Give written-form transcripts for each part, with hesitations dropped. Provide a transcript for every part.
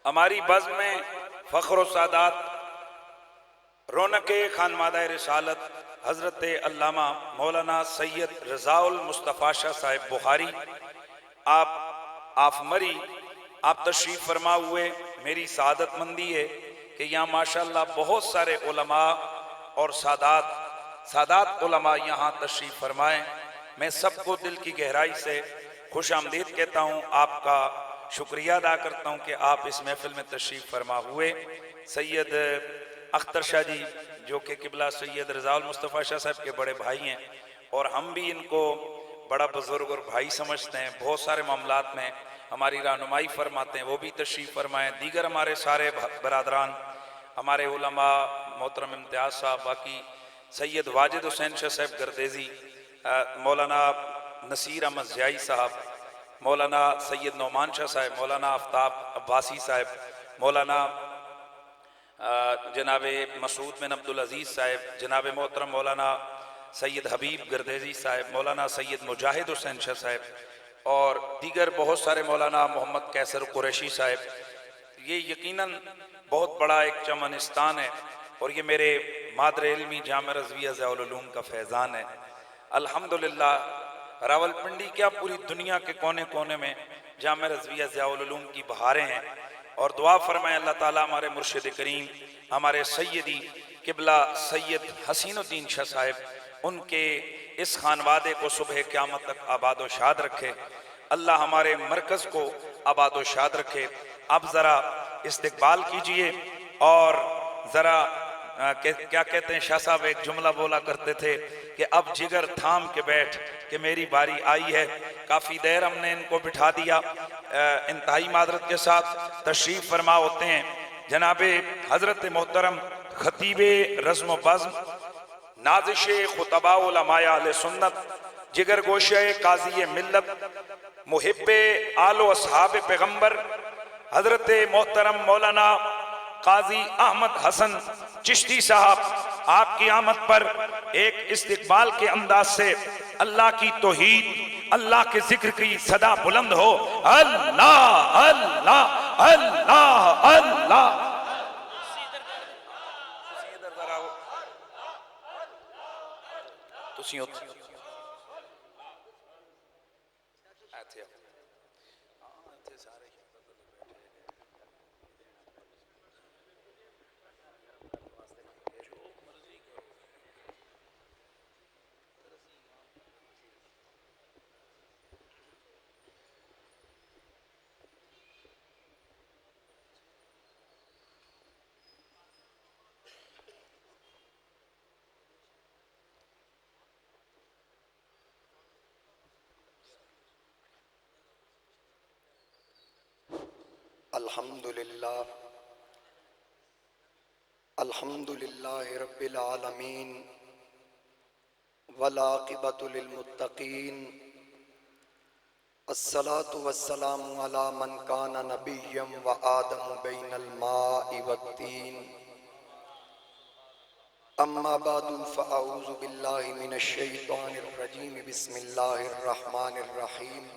ہماری بزم میں فخر و سعادت رونق خانمادہ رسالت حضرت علامہ مولانا سید رضا المصطفیٰ شاہ صاحب بخاری آپ مری آپ تشریف فرما ہوئے. میری سعادت مندی ہے کہ یہاں ماشاءاللہ بہت سارے علماء اور سادات علماء یہاں تشریف فرمائیں. میں سب کو دل کی گہرائی سے خوش آمدید کہتا ہوں. آپ کا شکریہ ادا کرتا ہوں کہ آپ اس محفل میں تشریف فرما ہوئے. سید اختر شاہ جی جو کہ قبلہ سید رضا المصطفیٰ شاہ صاحب کے بڑے بھائی ہیں اور ہم بھی ان کو بڑا بزرگ اور بھائی سمجھتے ہیں. بہت سارے معاملات میں ہماری رہنمائی فرماتے ہیں, وہ بھی تشریف فرمائیں. دیگر ہمارے سارے برادران, ہمارے علماء محترم امتیاز صاحب, باقی سید واجد حسین شاہ صاحب گردیزی, مولانا نصیر احمد زیائی صاحب, مولانا سید نعمان شاہ صاحب, مولانا آفتاب عباسی صاحب, مولانا جناب مسعود بن عبدالعزیز صاحب, جناب محترم مولانا سید حبیب گردیزی صاحب, مولانا سید مجاہد حسین شاہ صاحب اور دیگر بہت سارے, مولانا محمد کیسر قریشی صاحب. یہ یقیناً بہت بڑا ایک چمنستان ہے اور یہ میرے مادر علمی جامعہ رضویہ ضیاء العلوم کا فیضان ہے. الحمدللہ راولپنڈی کیا پوری دنیا کے کونے کونے میں جامعہ رضویہ ضیاء العلوم کی بہاریں ہیں. اور دعا فرمائیں اللہ تعالیٰ ہمارے مرشد کریم, ہمارے سیدی قبلہ سید حسین الدین شاہ صاحب, ان کے اس خانوادے کو صبح قیامت تک آباد و شاد رکھے. اللہ ہمارے مرکز کو آباد و شاد رکھے. اب ذرا استقبال کیجئے اور ذرا کیا کہتے ہیں, شاہ صاحب ایک جملہ بولا کرتے تھے کہ اب جگر تھام کے بیٹھ کہ میری باری آئی ہے. کافی دیر ہم نے ان کو بٹھا دیا. انتہائی معذرت کے ساتھ تشریف فرما ہوتے ہیں جناب حضرت محترم خطیب رزم و بزم, نازش خطباء علماء اہل سنت, جگر گوشہ قاضی ملت, محب آل و اصحاب پیغمبر, حضرت محترم مولانا قاضی احمد حسن چشتی صاحب, آپ کی آمد پر ایک استقبال کے انداز سے اللہ کی توحید, اللہ کے ذکر کی صدا بلند ہو. اللہ اللہ اللہ اللہ. الحمدللہ رب العالمین والعاقبۃ للمتقین, الصلاة والسلام علی من کان نبیا وآدم بین الماء والطین. اما بعد فاعوذ باللہ من الشیطان الرجیم, بسم اللہ الرحمن الرحیم.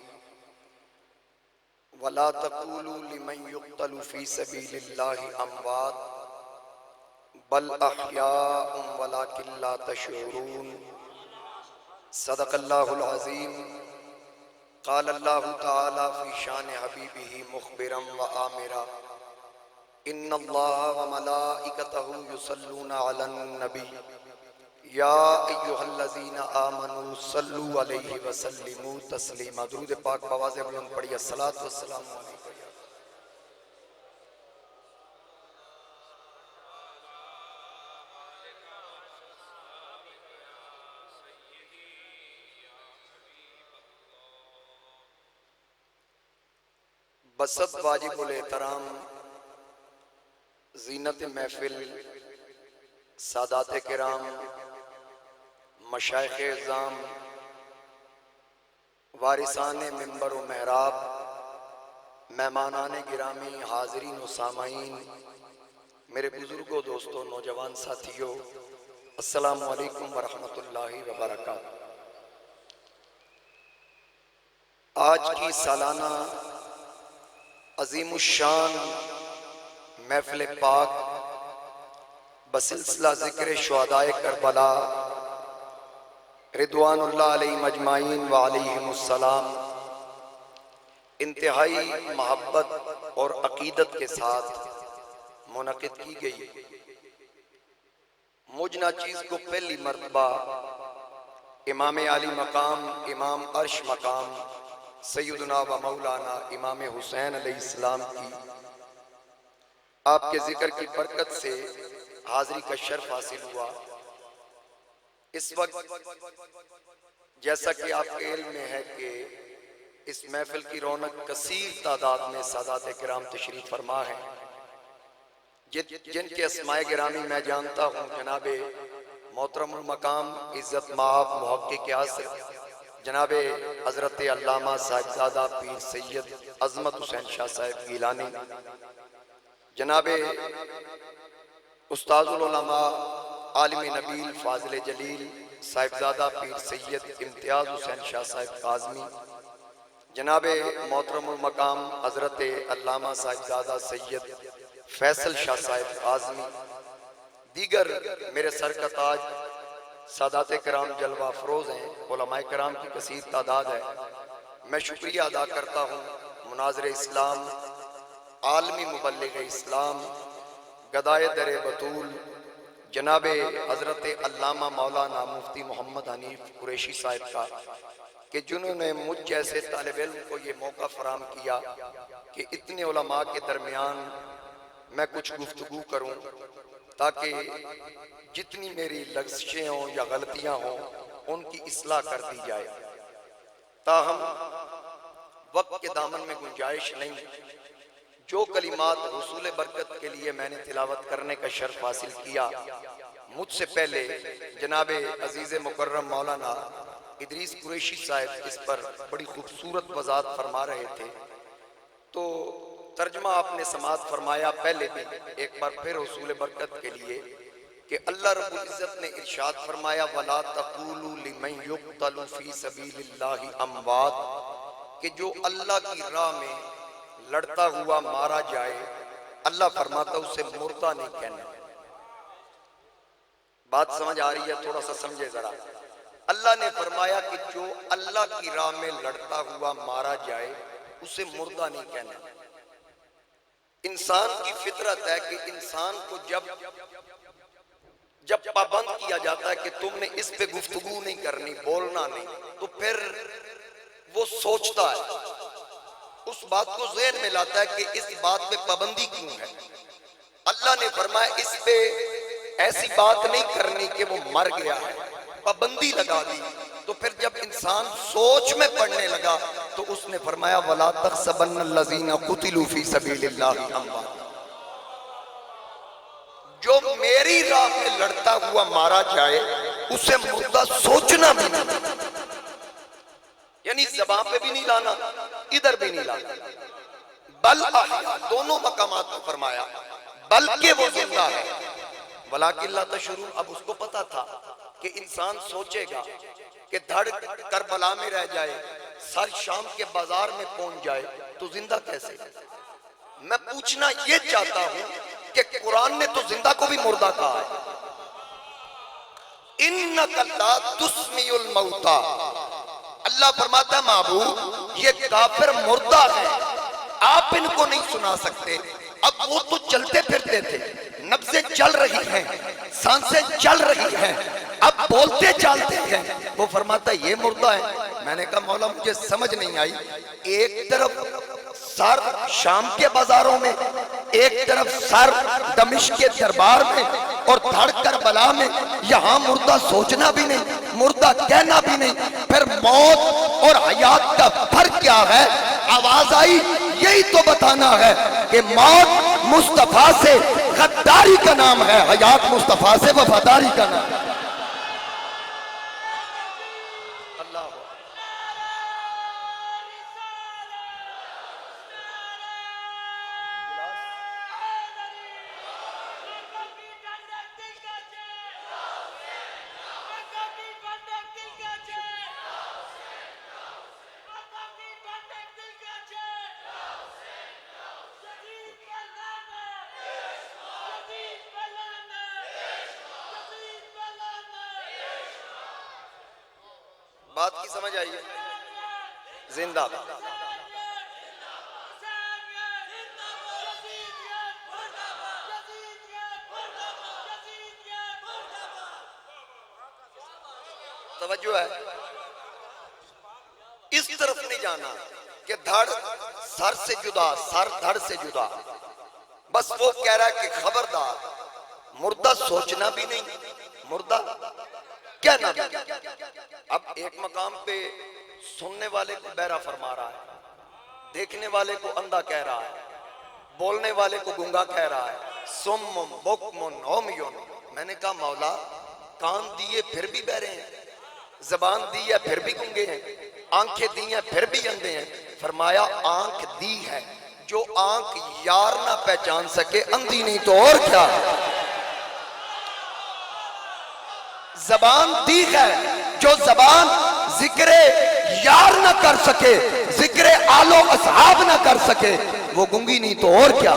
ولا تقولوا لمن يقتل في سبيل الله اموات بل احیاء ولكن لا تشعرون. صدق اللہ العظیم. قال اللہ تعالی فی شان حبیبہ مخبرا وآمرا, ان اللہ وملائکتہ یصلون علی النبی یا ایہا الذین آمنوا صلوا علیہ وسلموا تسلیما. درود پاک بآواز بلند پڑھیے. الصلاۃ والسلام علیکم. بسط واجب الاحترام زینت محفل, سادات کرام, مشائخ اعظام, وارثان منبر و محراب, مہمانان گرامی, حاضرین و سامعین, میرے بزرگوں, دوستوں, نوجوان ساتھیوں, السلام علیکم ورحمۃ اللہ وبرکاتہ. آج کی سالانہ عظیم الشان محفل پاک بسلسلہ ذکر شہدائے کربلا رضوان اللہ علیہم اجمعین وعلیہم السلام انتہائی محبت اور عقیدت کے ساتھ منعقد کی گئی۔ مجھ ناچیز کو پہلی مرتبہ امام علی مقام، امام عرش مقام، سیدنا و مولانا امام حسین علیہ السلام کی آپ کے ذکر کی برکت سے حاضری کا شرف حاصل ہوا۔ اس وقت جیسا کہ آپ کے علم میں ہے کہ اس محفل کی رونق کثیر تعداد میں سادات کرام تشریف فرما ہے، جن کے اسماء گرامی میں جانتا ہوں جناب محترم المقام عزت مآب محقق عصر جناب حضرت علامہ صاحبزادہ پیر سید عظمت حسین شاہ صاحب گیلانی، جناب استاذ العلماء عالم نبیل فاضل جلیل صاحبزادہ پیر سید امتیاز حسین شاہ صاحب کاظمی، جناب محترم المقام حضرت علامہ صاحبزادہ سید فیصل شاہ صاحب کاظمی، دیگر میرے سر کا تاج سادات کرام جلوہ افروز ہیں، علماء کرام کی کثیر تعداد ہے۔ میں شکریہ ادا کرتا ہوں مناظر اسلام، عالمی مبلغ اسلام، گدائے در بطول جناب حضرت علامہ مولانا مفتی محمد حنیف قریشی صاحب کا، کہ جنہوں نے مجھ جیسے طالب علم کو یہ موقع فراہم کیا کہ اتنے علماء کے درمیان میں کچھ گفتگو کروں، تاکہ جتنی میری لغزشیں ہوں یا غلطیاں ہوں ان کی اصلاح کر دی جائے۔ تاہم وقت کے دامن میں گنجائش نہیں، جو کلمات حصول برکت کے لیے میں نے تلاوت کرنے کا شرف حاصل کیا، مجھ سے پہلے جناب عزیز مکرم مولانا ادریس قریشی صاحب اس پر بڑی خوبصورت وضاحت فرما رہے تھے، تو ترجمہ آپ نے سماعت فرمایا پہلے بھی ایک بار پھر حصول برکت کے لیے، کہ اللہ رب العزت نے ارشاد فرمایا وَلَا تَقُولُوا لِمَنْ يُقْتَلُ فِي سَبِيلِ اللَّهِ أَمْوَاتٌ، کہ جو اللہ کی راہ میں لڑتا ہوا مارا جائے، اللہ فرماتا اسے مردہ نہیں کہنا۔ بات سمجھ آ رہی ہے؟ تھوڑا سا سمجھے ذرا۔ اللہ نے فرمایا کہ جو اللہ کی راہ میں لڑتا ہوا مارا جائے اسے مردہ نہیں کہنا۔ انسان کی فطرت ہے کہ انسان کو جب پابند کیا جاتا ہے کہ تم نے اس پہ گفتگو نہیں کرنی، بولنا نہیں، تو پھر وہ سوچتا ہے، اس بات کو ذہن میں لاتا ہے کہ اس بات پہ پابندی کیوں ہے۔ اللہ نے فرمایا اس پہ ایسی بات نہیں کرنی کہ وہ مر گیا ہے، پابندی لگا دی۔ تو پھر جب انسان سوچ میں پڑنے لگا تو اس نے فرمایا وَلَا تَحْسَبَنَّ الَّذِينَ قُتِلُوا فِي سَبِيلِ اللَّهِ أَمْوَاتٌ، جو میری راہ میں لڑتا ہوا مارا جائے اسے مردہ سوچنا بھی نہیں، یعنی زبان پہ بھی نہیں لانا، ادھر بھی نہیں لانا۔ بل احیا، دونوں مقامات میں فرمایا بلکہ وہ زندہ ہے، ولیکن لا تشعرون۔ اب اس کو پتا تھا کہ انسان سوچے گا کہ دھڑ کربلا میں رہ جائے، سر شام کے بازار میں پہنچ جائے تو زندہ کیسے؟ میں پوچھنا یہ چاہتا ہوں کہ قرآن نے تو زندہ کو بھی مردہ کہا ہے۔ اِنَّكَ لَا تُسْمِعُ الْمَوْتَى، اللہ فرماتا ہے محبوب یہ کافر مردہ ہے، آپ ان کو نہیں سنا سکتے۔ اب وہ تو چلتے پھرتے تھے، نبضیں چل رہی ہیں، سانسیں چل رہی ہیں، اب بولتے چالتے ہیں، وہ فرماتا ہے یہ مردہ ہے۔ میں نے کہا مولا مجھے سمجھ نہیں آئی، ایک طرف سر شام کے بازاروں میں، ایک طرف سر دمشق کے دربار میں، اور دھڑ کربلا میں، یہاں مردہ سوچنا بھی نہیں، مردہ کہنا بھی نہیں، پھر موت اور حیات کا فرق کیا ہے؟ آواز آئی یہی تو بتانا ہے کہ موت مصطفیٰ سے غداری کا نام ہے، حیات مصطفیٰ سے وفاداری کا نام ہے۔ اللہ بات کی سمجھ آئی ہے؟ زندہ باد. توجہ ہے؟ اس طرف نہیں جانا کہ دھڑ سر سے جدا، سر دھڑ سے جدا. بس وہ کہہ رہا ہے کہ خبردار، مردہ سوچنا بھی نہیں، مردہ کہنا بھی نہیں. اب ایک مقام پہ سننے والے کو بہرا فرما رہا ہے، دیکھنے والے کو اندھا کہہ رہا ہے، بولنے والے کو گنگا کہہ رہا ہے. سم بکم عمیٌ. میں نے کہا مولا کان دیے پھر بھی بہرے ہیں، زبان دی ہے پھر بھی گنگے ہیں، آنکھیں دی ہیں پھر بھی اندھے ہیں. فرمایا آنکھ دی ہے، جو آنکھ یار نہ پہچان سکے اندھی نہیں تو اور کیا. زبان دی ہے، جو زبان ذکر یار نہ کر سکے، ذکر آل و اصحاب نہ کر سکے، وہ گنگی نہیں تو اور کیا.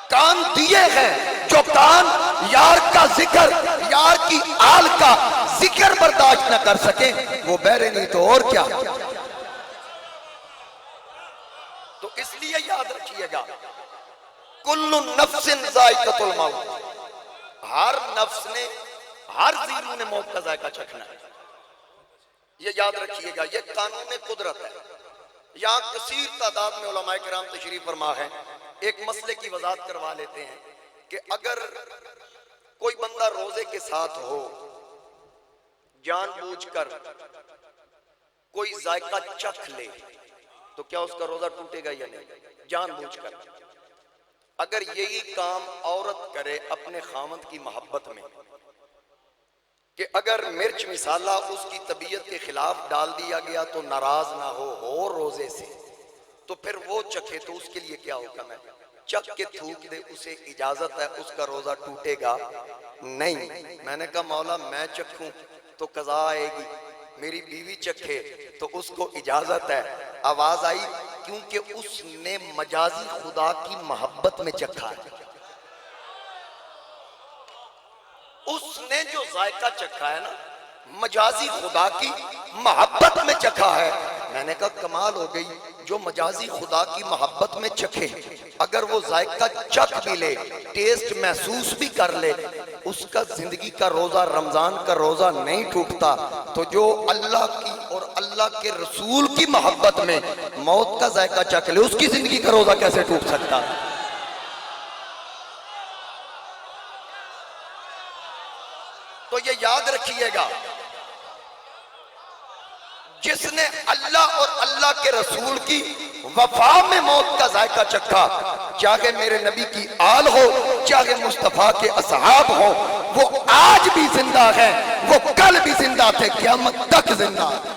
کان دیے ہیں، جو کان یار کا ذکر، یار کی آل کا ذکر برداشت نہ کر سکے، وہ بہرے نہیں تو اور کیا. تو اس لیے یاد رکھیے گا کل نفس ذائقۃ الموت. ہر نفس نے، ہر زیرو نے موت کا ذائقہ چکھنا ہے. یہ یاد رکھیے گا، یہ قانون قدرت ہے. یہاں کثیر تعداد میں علماء کرام تشریف فرما ہے. ایک مسئلے کی وضاحت کروا لیتے ہیں کہ اگر کوئی بندہ روزے کے ساتھ ہو، جان بوجھ کر کوئی ذائقہ چکھ لے تو کیا اس کا روزہ ٹوٹے گا یا نہیں؟ جان بوجھ کر. اگر یہی کام عورت کرے اپنے خاوند کی محبت میں، کہ اگر مرچ مسالہ اس کی طبیعت کے خلاف ڈال دیا گیا تو ناراض نہ ہو روزے سے، تو پھر وہ چکھے تو اس کے لیے کیا حکم ہے؟ چکھ کے تھوک دے، اسے اجازت ہے، اس کا روزہ ٹوٹے گا نہیں. میں نے کہا مولا میں چکھوں تو قضا آئے گی، میری بیوی چکھے تو اس کو اجازت ہے. آواز آئی کیونکہ اس نے مجازی خدا کی محبت میں چکھا ہے. اس نے جو ذائقہ چکھا ہے نا، مجازی خدا کی محبت میں چکھا ہے. میں نے کہا کمال ہو گئی، جو مجازی خدا کی محبت میں چکھے، اگر وہ ذائقہ چکھ بھی لے، ٹیسٹ محسوس بھی کر لے، اس کا زندگی کا روزہ، رمضان کا روزہ نہیں ٹوٹتا. تو جو اللہ کی اور اللہ کے رسول کی محبت میں موت کا ذائقہ چکھ لے، اس کی زندگی کا روزہ کیسے ٹوٹ سکتا؟ تو یہ یاد رکھیے گا، جس نے اللہ اور اللہ کے رسول کی وفا میں موت کا ذائقہ چکھا، چاہے میرے نبی کی آل ہو، چاہے مصطفیٰ کے اصحاب ہو، وہ آج بھی زندہ ہیں، وہ کل بھی زندہ تھے، قیامت تک زندہ ہیں.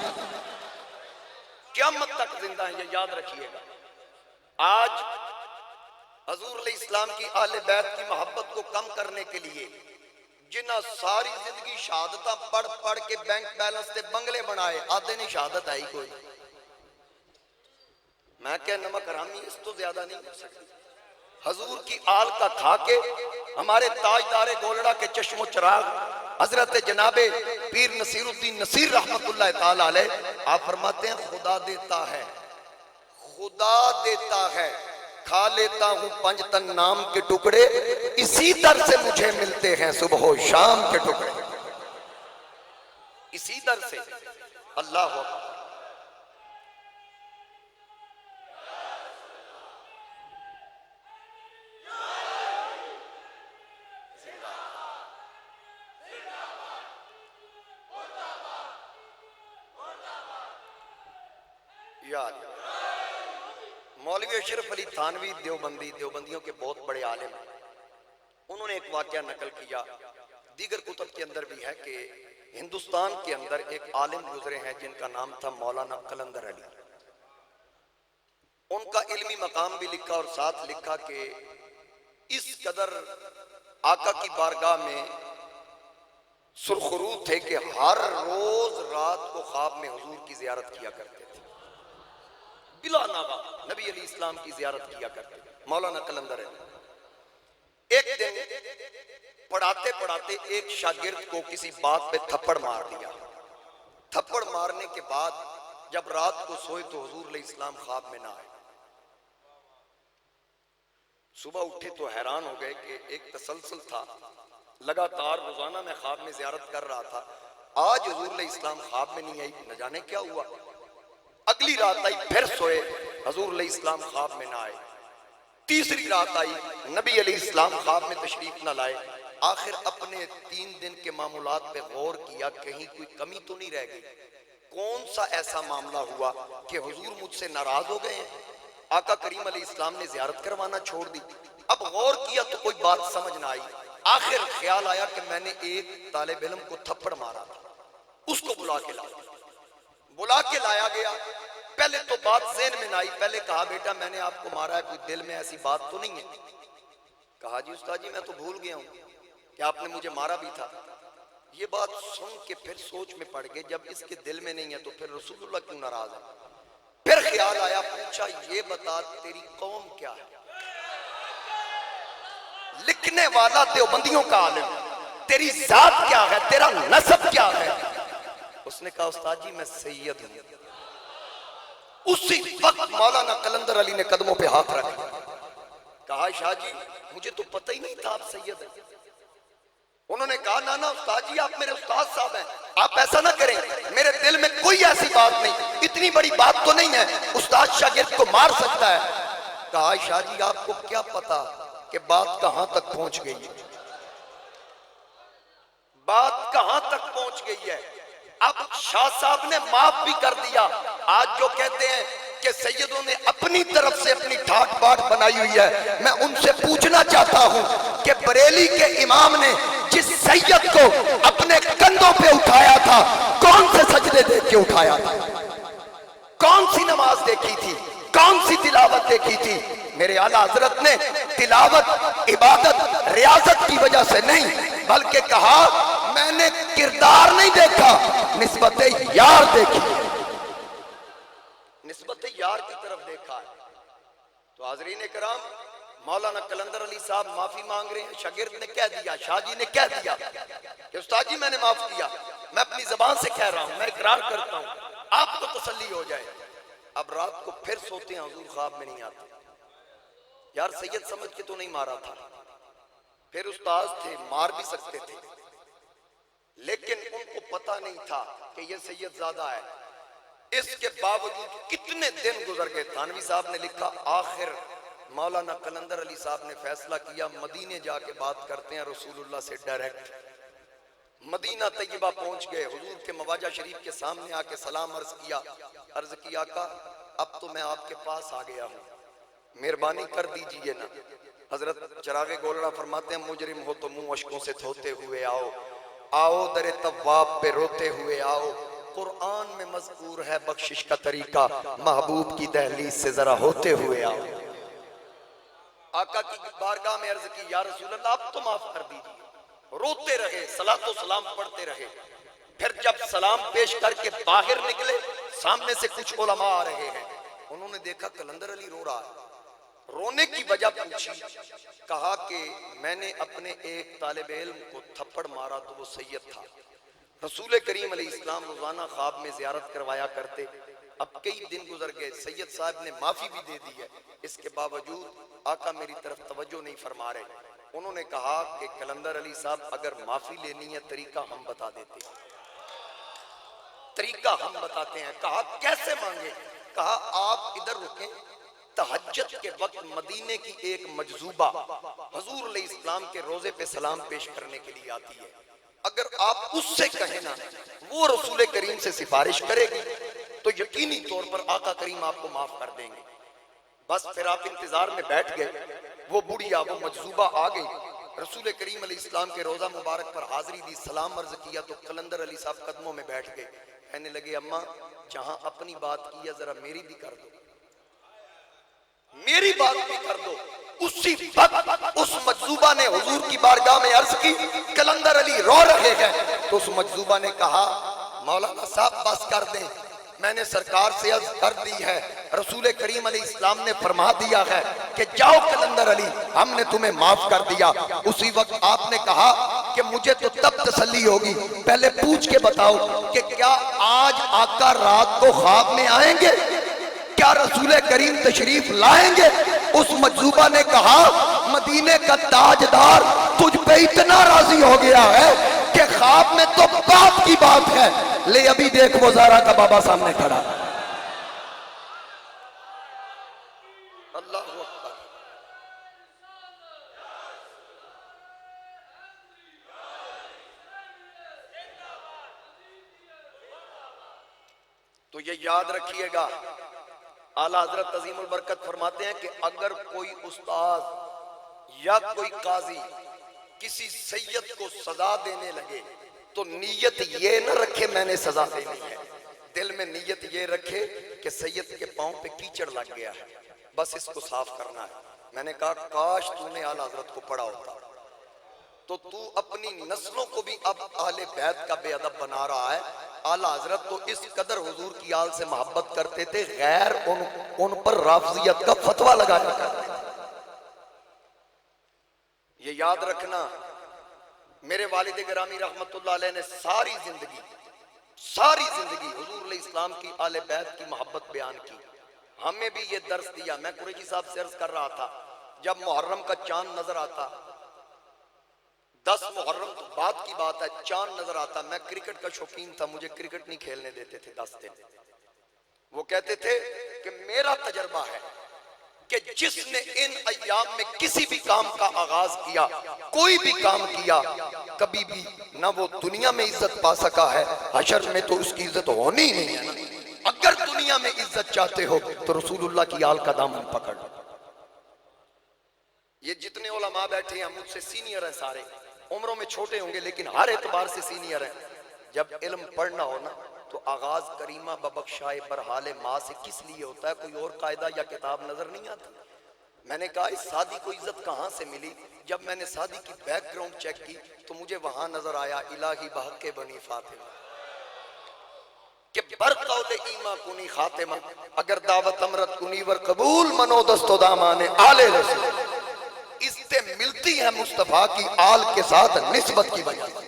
قیامت تک زندہ ہیں، یہ یاد رکھیے گا. آج حضور علیہ السلام کی آل بیت کی محبت کو کم کرنے کے لیے جنہ ساری زندگی شہادتہ پڑھ پڑھ کے بینک بیلنس تے بنگلے بنائے، آدھے نہیں شہادت آئی کوئی. میں کہ نمک حرامی اس تو زیادہ نہیں ہو سکتی. حضور کی آل کا کھا کے ہمارے تاجدار گولڑا کے چشم و چراغ حضرت جناب پیر نصیر الدین نصیر رحمت اللہ تعالی علیہ، آپ فرماتے ہیں خدا دیتا ہے، خدا دیتا ہے، کھا لیتا ہوں پنج تن نام کے ٹکڑے، اسی در سے مجھے ملتے ہیں صبح و شام کے ٹکڑے. اسی در سے. اللہ اکبر. یاد مولوی اشرف علی تھانوی دیوبندی، دیوبندیوں کے بہت بڑے عالم، انہوں نے ایک واقعہ نقل کیا، دیگر کتب کے اندر بھی ہے، کہ ہندوستان کے اندر ایک عالم گزرے ہیں جن کا نام تھا مولانا قلندر علی. ان کا علمی مقام بھی لکھا اور ساتھ لکھا کہ اس قدر آقا کی بارگاہ میں سرخرو تھے کہ ہر روز رات کو خواب میں حضور کی زیارت کیا کرتے تھے، بلا ناغہ نبی علیہ السلام کی زیارت کیا کرتے تھے. مولانا قلندر علی ایک دن پڑھاتے پڑھاتے ایک شاگرد کو کسی بات پہ تھپڑ مار دیا. تھپڑ مارنے کے بعد جب رات کو سوئے تو حضور علیہ السلام خواب میں نہ آئے. صبح اٹھے تو حیران ہو گئے کہ ایک تسلسل تھا، لگاتار روزانہ میں خواب میں زیارت کر رہا تھا، آج حضور علیہ السلام خواب میں نہیں آئی، نہ جانے کیا ہوا. اگلی رات آئی، پھر سوئے، حضور علیہ السلام خواب میں نہ آئے. تیسری رات آئی، نبی علیہ السلام خواب میں تشریف نہ لائے. آخر اپنے 3 دن کے معمولات پہ غور کیا، کہیں کوئی کمی تو نہیں رہ گئی. کون سا ایسا معاملہ ہوا کہ حضور مجھ سے ناراض ہو گئے ہیں؟ آقا کریم علیہ السلام نے زیارت کروانا چھوڑ دی. اب غور کیا تو کوئی بات سمجھ نہ آئی. آخر خیال آیا کہ میں نے ایک طالب علم کو تھپڑ مارا تھا، اس کو بلا کے لایا گیا. پہلے تو بات ذہن میں نہ آئی. پہلے کہا بیٹا میں نے آپ کو مارا ہے، کوئی دل میں ایسی بات تو نہیں ہے؟ کہا جی استاد جی میں تو بھول گیا ہوں کہ آپ نے مجھے مارا بھی تھا. یہ بات سن کے پھر سوچ میں پڑ گئے، جب اس کے دل میں نہیں ہے تو پھر رسول اللہ کیوں ناراض ہے؟ پھر خیال آیا، پوچھا یہ بتا تیری قوم کیا ہے؟ لکھنے والا دیوبندیوں کا عالم، تیری ذات کیا ہے، تیرا نسب کیا ہے؟ اس نے کہا استاد جی میں سید ہوں. اسی وقت مولانا قلندر علی نے قدموں پہ ہاتھ رکھا، کہا شاہ جی مجھے تو پتہ ہی نہیں تھا آپ سید ہیں. انہوں نے کہا نا استاد جی آپ میرے استاد صاحب ہیں، آپ ایسا نہ کریں، میرے دل میں کوئی ایسی بات نہیں، اتنی بڑی بات تو نہیں ہے استاد شاگرد کو مار سکتا ہے. کہا شاہ جی آپ کو کیا پتا کہ بات کہاں تک پہنچ گئی ہے، بات کہاں تک پہنچ گئی ہے. اب شاہ صاحب نے معاف بھی کر دیا. آج جو کہتے ہیں کہ سیدوں نے اپنی طرف سے اپنی ٹھاٹ باٹ بنائی ہوئی ہے، میں ان سے پوچھنا چاہتا ہوں کہ بریلی کے امام نے جس سید کو اپنے کندھوں پہ اٹھایا تھا کون سے سجدے دیکھ کے اٹھایا تھا؟ کون سی نماز دیکھی تھی؟ کون سی تلاوت دیکھی تھی؟ میرے اعلیٰ حضرت نے تلاوت، عبادت، ریاضت کی وجہ سے نہیں بلکہ کہا میں نے کردار نہیں دیکھا، نسبت یار دیکھی، نسبت یار کی طرف دیکھا ہے. تو حاضرین کرام مولانا قلندر علی صاحب معافی مانگ رہے ہیں. شاگرد نے کہہ دیا، شاہ جی نے کہہ دیا کہ استاد جی میں نے معاف کیا، میں اپنی زبان سے کہہ رہا ہوں، میں اقرار کرتا ہوں، آپ کو تسلی ہو جائے. اب رات کو پھر سوتے ہیں، حضور خواب میں نہیں آتے. یار سید سمجھ کے تو نہیں مارا تھا، پھر استاد تھے مار بھی سکتے تھے، لیکن ان کو پتہ نہیں تھا کہ یہ سید زادہ ہے. اس کے باوجود کتنے دن گزر گئے. تھانوی صاحب نے لکھا آخر مولانا قلندر علی صاحب نے فیصلہ کیا مدینے جا کے بات کرتے ہیں رسول اللہ سے ڈائریکٹ. مدینہ طیبہ پہنچ گئے، حضور کے مواجہ شریف کے سامنے آ کے سلام عرض کیا آقا اب تو میں آپ کے پاس آ گیا ہوں، مہربانی کر دیجئے نا. حضرت چراغ گولڑا فرماتے ہیں مجرم ہو تو منہ اشکوں سے دھوتے ہوئے آؤ، آؤ در تواب پہ روتے ہوئے آؤ. قرآن میں مذکور ہے بخشش کا طریقہ، محبوب کی دہلیز سے ذرا ہوتے ہوئے آؤ. آقا کی بارگاہ میں عرض کی یا رسول اللہ اب تو معاف کر دیجئے. روتے رہے، صلاۃ و سلام پڑھتے رہے. پھر جب سلام پیش کر کے باہر نکلے، سامنے سے کچھ علماء آ رہے ہیں. انہوں نے دیکھا قلندر علی رو رہا ہے. رونے کی وجہ پوچھی، کہا کہ میں نے اپنے ایک طالب علم کو تھپڑ مارا تو وہ سید تھا. رسول کریم علیہ السلام روزانہ خواب میں زیارت کروایا کرتے. اب کئی دن گزر گئے، سید صاحب نے معافی بھی دے دی ہے، اس کے باوجود آقا میری طرف توجہ نہیں فرما رہے. انہوں نے کہا کہ قلندر علی صاحب اگر معافی لینی ہے طریقہ ہم بتا دیتے ہیں، طریقہ ہم بتاتے ہیں. کہا کیسے مانگے؟ کہا آپ ادھر رکیں، تہجد کے وقت مدینے کی ایک مجذوبہ حضور علیہ السلام کے روزے پہ سلام پیش کرنے کے لیے آتی ہے، اگر آپ اس سے کہیں نا وہ رسول کریم سے سفارش کرے گی تو یقینی طور پر آقا کریم آپ کو معاف کر دیں گے. بس پھر آپ انتظار میں بیٹھ گئے. وہ بڑھیا، وہ مجذوبہ آ گئی، رسول کریم علیہ السلام کے روزہ مبارک پر حاضری دی، سلام عرض کیا تو قلندر علی صاحب قدموں میں بیٹھ گئے. کہنے لگے اماں جہاں اپنی بات کی ہے ذرا میری بھی کر دو، میری بات بھی کر دو. اسی وقت اس مجذوبہ نے حضور کی بارگاہ میں عرض کی قلندر علی رو رہے ہیں. تو اس مجذوبہ نے کہا مولانا صاحب بس کر دیں، میں نے سرکار سے عرض کر دی ہے، رسول کریم علیہ السلام نے فرما دیا ہے کہ جاؤ قلندر علی ہم نے تمہیں معاف کر دیا. اسی وقت آپ نے کہا کہ کہ مجھے تو تب تسلی ہوگی، پہلے پوچھ کے بتاؤ کہ کیا آج آقا رات کو خواب میں آئیں گے؟ کیا رسول کریم تشریف لائیں گے؟ اس مجذوبہ نے کہا مدینے کا تاجدار تجھ پہ اتنا راضی ہو گیا ہے کہ خواب میں تو بات کی بات ہے، لے ابھی دیکھ وہ زہرا کا بابا سامنے کھڑا۔ اللہ اکبر۔ تو یہ یاد رکھیے گا، اعلیٰ حضرت عظیم البرکت فرماتے ہیں کہ اگر کوئی استاذ یا کوئی قاضی کسی سید کو سزا دینے لگے تو نیت یہ نہ رکھے میں نے سزا دینی ہے، دل میں نیت یہ رکھے کہ سید کے پاؤں پہ کیچڑ لگ گیا ہے، بس اس کو صاف کرنا ہے۔ میں نے کہا کاش تو نے اعلیٰ حضرت کو پڑھا ہوتا، تو تو اپنی نسلوں کو بھی اب اہل بیت کا بے ادب بنا رہا ہے۔ اعلیٰ حضرت تو اس قدر حضور کی آل سے محبت کرتے تھے، غیر ان پر رافضیت کا فتویٰ لگایا کرتے تھے۔ یہ یاد رکھنا، میرے والد گرامی رحمت اللہ علیہ نے ساری زندگی حضور علیہ السلام کی اہل بیت کی محبت بیان کی، ہمیں بھی یہ درس دیا۔ میں قریشی صاحب سے عرض کر رہا تھا، جب محرم کا چاند نظر آتا، 10 محرم تو بعد کی بات ہے، چاند نظر آتا، میں کرکٹ کا شوقین تھا، مجھے کرکٹ نہیں کھیلنے دیتے تھے 10 دن۔ وہ کہتے تھے کہ میرا تجربہ ہے کہ جس نے ان ایام میں کسی بھی کام کا آغاز کیا، کوئی بھی کام کیا، کبھی بھی نہ وہ دنیا میں عزت پا سکا ہے، حشر میں تو اس کی عزت ہونی ہی نہیں ہے۔ اگر دنیا میں عزت چاہتے ہو تو رسول اللہ کی آل کا دامن پکڑ۔ یہ جتنے علماء بیٹھے ہیں مجھ سے سینئر ہیں، سارے عمروں میں چھوٹے ہوں گے لیکن ہر اعتبار سے سینئر ہیں۔ جب علم پڑھنا ہونا تو آغاز کریمہ ببخشائے برحال ماں سے کس لیے ہوتا ہے؟ کوئی اور قاعدہ یا کتاب نظر نہیں آتی۔ میں نے کہا اس سادی کو عزت کہاں سے ملی؟ جب میں نے سادی کی بیک گراؤنڈ چیک کی تو مجھے وہاں نظر آیا الہی بحق بنی فاطمہ کہ برقول ایمہ کنی خاتمہ، اگر دعوت امرت کنی ور قبول منو دست و دامان آل رسول۔ اس سے ملتی ہے مصطفیٰ کی آل کے ساتھ نسبت کی وجہ سے،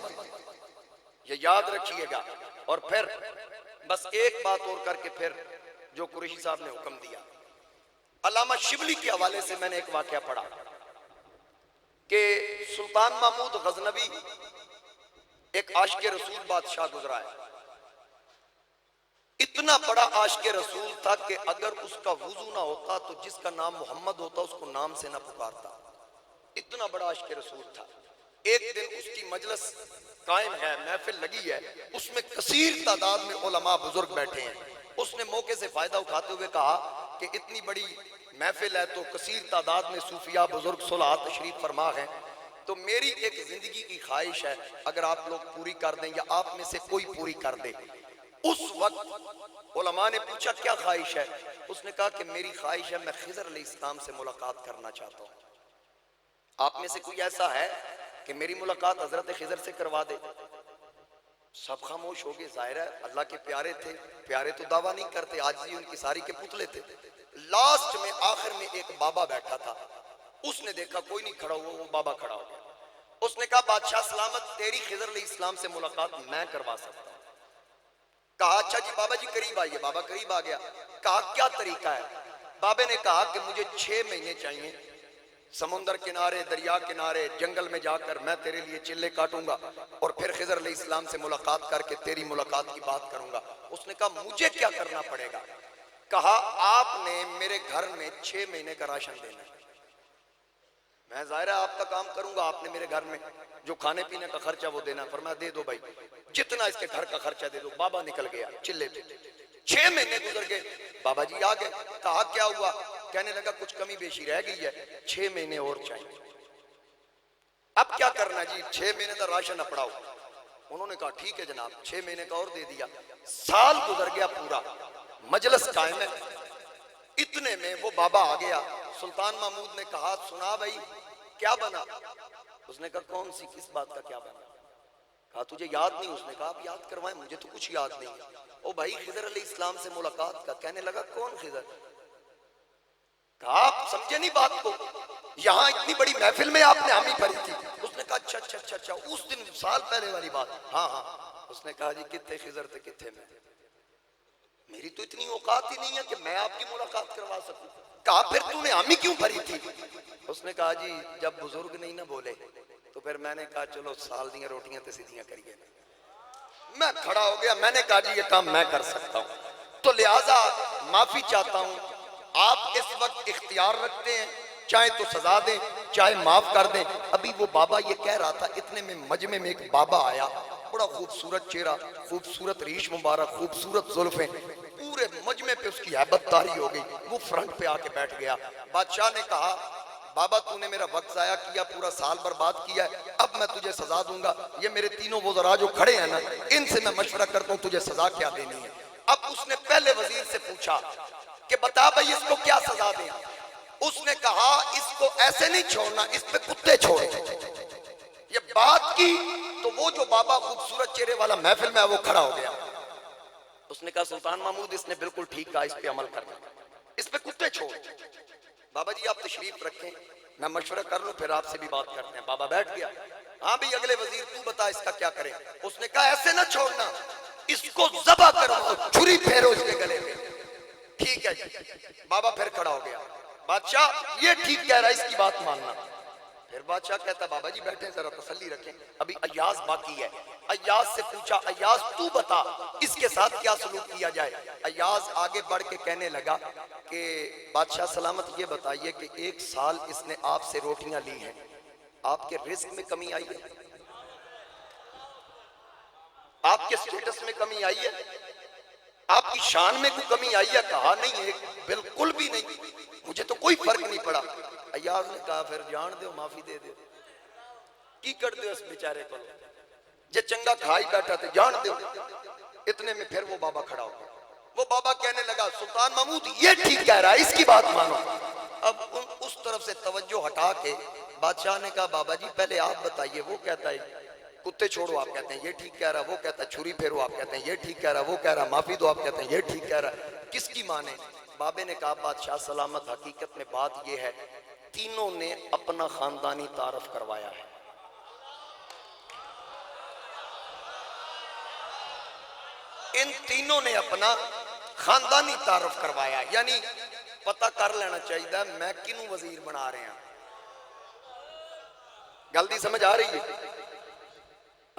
یہ یاد رکھیے گا۔ اور پھر بس ایک بات اور کر کے پھر جو قریشی صاحب نے حکم دیا، علامہ شبلی کے حوالے سے میں نے ایک واقعہ پڑھا کہ سلطان محمود غزنوی ایک عاشق رسول بادشاہ گزرا ہے، اتنا بڑا عاشق رسول تھا کہ اگر اس کا وضو نہ ہوتا تو جس کا نام محمد ہوتا اس کو نام سے نہ پکارتا، اتنا بڑا عاشق رسول تھا۔ ایک دن اس کی مجلس قائم ہے، محفل لگی ہے، اس میں کثیر تعداد میں علماء بزرگ بیٹھے ہیں۔ اس نے موقع سے فائدہ اٹھاتے ہوئے کہا کہ اتنی بڑی محفل ہے تو کثیر تعداد میں صوفیاء بزرگ صلحاء تشریف فرما ہیں، تو میری ایک زندگی کی خواہش ہے، اگر آپ لوگ پوری کر دیں یا آپ میں سے کوئی پوری کر دے۔ اس وقت علماء نے پوچھا کیا خواہش ہے؟ اس نے کہا کہ میری خواہش ہے میں خضر علیہ السلام سے ملاقات کرنا چاہتا ہوں، آپ میں سے کوئی ایسا ہے کہ میری ملاقات حضرت خضر سے کروا دے؟ سب خاموش ہو گئے، ظاہر ہے اللہ کے پیارے تھے، پیارے تو دعویٰ نہیں کرتے، عاجزی ان کی ساری کے پتلے تھے۔ لاسٹ میں آخر میں ایک بابا بیٹھا تھا، اس نے دیکھا کوئی نہیں کھڑا ہوا، وہ بابا کھڑا ہو گیا۔ اس نے کہا بادشاہ سلامت، تیری خضر علیہ السلام سے ملاقات میں کروا سکتا ہوں۔ کہا اچھا جی بابا جی قریب آئیے۔ بابا قریب آ گیا، کہا کیا طریقہ ہے؟ بابے نے کہا کہ مجھے 6 مہینے چاہیے، سمندر کنارے، دریا کنارے، جنگل میں جا کر میں تیرے لیے چلے کاٹوں گا اور پھر خضر علیہ السلام سے ملاقات کر کے تیری ملاقات کی بات کروں گا۔ اس نے کہا مجھے کیا کرنا پڑے گا؟ کہا آپ نے میرے گھر میں 6 مہینے کا راشن دینا ہے۔ میں ظاہر ہے آپ کا کام کروں گا، آپ نے میرے گھر میں جو کھانے پینے کا خرچہ وہ دینا۔ فرمایا دے دو بھائی، جتنا اس کے گھر کا خرچہ دے دو۔ بابا نکل گیا چلے پہ۔ 6 مہینے گزر گئے، بابا جی آ گئے، کہا کیا ہوا؟ کہنے لگا کچھ کمی بیشی رہ گئی ہے، 6 مہینے اور چاہیے۔ اب کیا کرنا جی؟ 6 مہینے کا راشن اپڑاؤ۔ انہوں نے کہا ٹھیک ہے جناب، 6 مہینے کا اور دے دیا۔ سال گزر گیا پورا، مجلس قائم ہے، اتنے میں وہ بابا آ گیا۔ سلطان محمود نے کہا سنا بھائی کیا بنا؟ اس نے کہا کون سی کس بات کا کیا بنا؟ کہا تجھے یاد نہیں؟ اس نے کہا آپ یاد کروائیں، مجھے تو کچھ یاد نہیں۔ او بھائی خضر علیہ السلام سے ملاقات کا۔ کہنے لگا کون خضر؟ کہا آپ سمجھے نہیں بات کو، یہاں اتنی بڑی محفل میں آپ نے حامی بھری تھی۔ اس نے کہا اچھا اچھا اچھا اس دن سال پہلے والی بات. ہاں ہاں. اس نے کہا جی کتنے خضر تھے کتنے میں. میری تو اتنی اوقات ہی نہیں ہے کہ میں آپ کی ملاقات کروا سکوں. کہا پھر تو نے حامی کیوں بھری تھی؟ اس نے کہا جی جب بزرگ نہیں نہ بولے تو پھر میں نے کہا چلو سال دیاں روٹیاں تے سیدھیاں کریے. میں کھڑا ہو گیا, میں نے کہا جی یہ کام میں کر سکتا ہوں, تو لہٰذا معافی چاہتا ہوں. آپ اس وقت اختیار رکھتے ہیں, چاہے تو سزا دیں چاہے معاف کر دیں. ابھی وہ بابا یہ کہہ رہا تھا, اتنے میں مجمع میں ایک بابا آیا, بڑا خوبصورت چہرہ, خوبصورت ریش مبارک, خوبصورت زلفیں, پورے مجمع پہ اس کی ہیبت طاری ہو گئی. وہ فرنٹ پہ آ کے بیٹھ گیا. بادشاہ نے کہا بابا تو نے میرا وقت ضائع کیا, پورا سال برباد کیا ہے, اب میں تجھے سزا دوں گا. یہ میرے تینوں وزراء جو کھڑے ہیں نا, ان سے میں مشورہ کرتا ہوں تجھے سزا کیا دینی ہے. اب اس نے پہلے وزیر سے پوچھا کہ بتا بھائی اس کو کیا سزا دیں. اس نے کہا اس کو ایسے نہیں چھوڑنا, اس پہ کتے چھوڑے. یہ بات کی تو وہ جو بابا خوبصورت چہرے والا محفل میں وہ کھڑا ہو گیا. اس نے کہا سلطان محمود اس نے بالکل ٹھیک کہا, اس پہ عمل کرنا, اس پہ کتے چھوڑ. بابا جی آپ تشریف رکھیں, میں مشورہ کر لوں پھر آپ سے بھی بات کرتے ہیں. بابا بیٹھ گیا. ہاں بھی اگلے وزیر تو بتا اس کا کیا کریں. اس نے کہا ایسے نہ چھوڑنا, اس کو ذبح کرو, چھری پھیرو اس کے گلے میں. ٹھیک ہے جی. بابا پھر کھڑا ہو گیا. بادشاہ یہ ٹھیک کہہ رہا ہے, اس کی بات ماننا. پھر بادشاہ کہتا بابا جی بیٹھیں ذرا تسلی رکھیں, ابھی ایاز باقی ہے. ایاز سے پوچھا ایاز تو بتا اس کے ساتھ کیا سلوک کیا جائے. ایاز آگے بڑھ کے کہنے لگا کہ بادشاہ سلامت یہ بتائیے کہ 1 سال اس نے آپ سے روٹیاں لی ہیں, آپ کے رزق میں کمی آئی ہے, آپ کے سٹیٹس میں کمی آئی ہے, آپ کی شان میں کوئی کمی آئی ہے؟ کہا نہیں, ایک بالکل بھی نہیں, مجھے تو کوئی فرق نہیں پڑا. ایاز نے کہا پھر جان دیو, معافی دے دیو, کی کر دیو اس بیچارے کو, جے چنگا کھائی بیٹھا تھے جان دیو. اتنے میں پھر وہ بابا کھڑا ہو گیا. وہ بابا کہنے لگا سلطان محمود یہ ٹھیک کہہ رہا ہے, اس کی بات مانو. اب اس طرف سے توجہ ہٹا کے بادشاہ نے کہا بابا جی پہلے آپ بتائیے. وہ کہتا ہے کتے چھوڑو, آپ کہتے ہیں یہ ٹھیک کہہ رہا ہے. وہ کہتا ہے چھری پھیرو, آپ کہتے ہیں یہ ٹھیک کہہ رہا ہے. وہ کہہ رہا ہے معافی دو, آپ کہتے ہیں یہ ٹھیک کہہ رہا ہے. کس کی مانے؟ بابے نے کہا بادشاہ سلامت حقیقت میں بات یہ ہے, تینوں نے اپنا خاندانی تعارف کروایا ہے. ان تینوں نے اپنا خاندانی تعارف کروایا, یعنی پتہ کر لینا چاہیے میں کنوں وزیر بنا رہے ہیں. گل دی سمجھ آ رہی ہے؟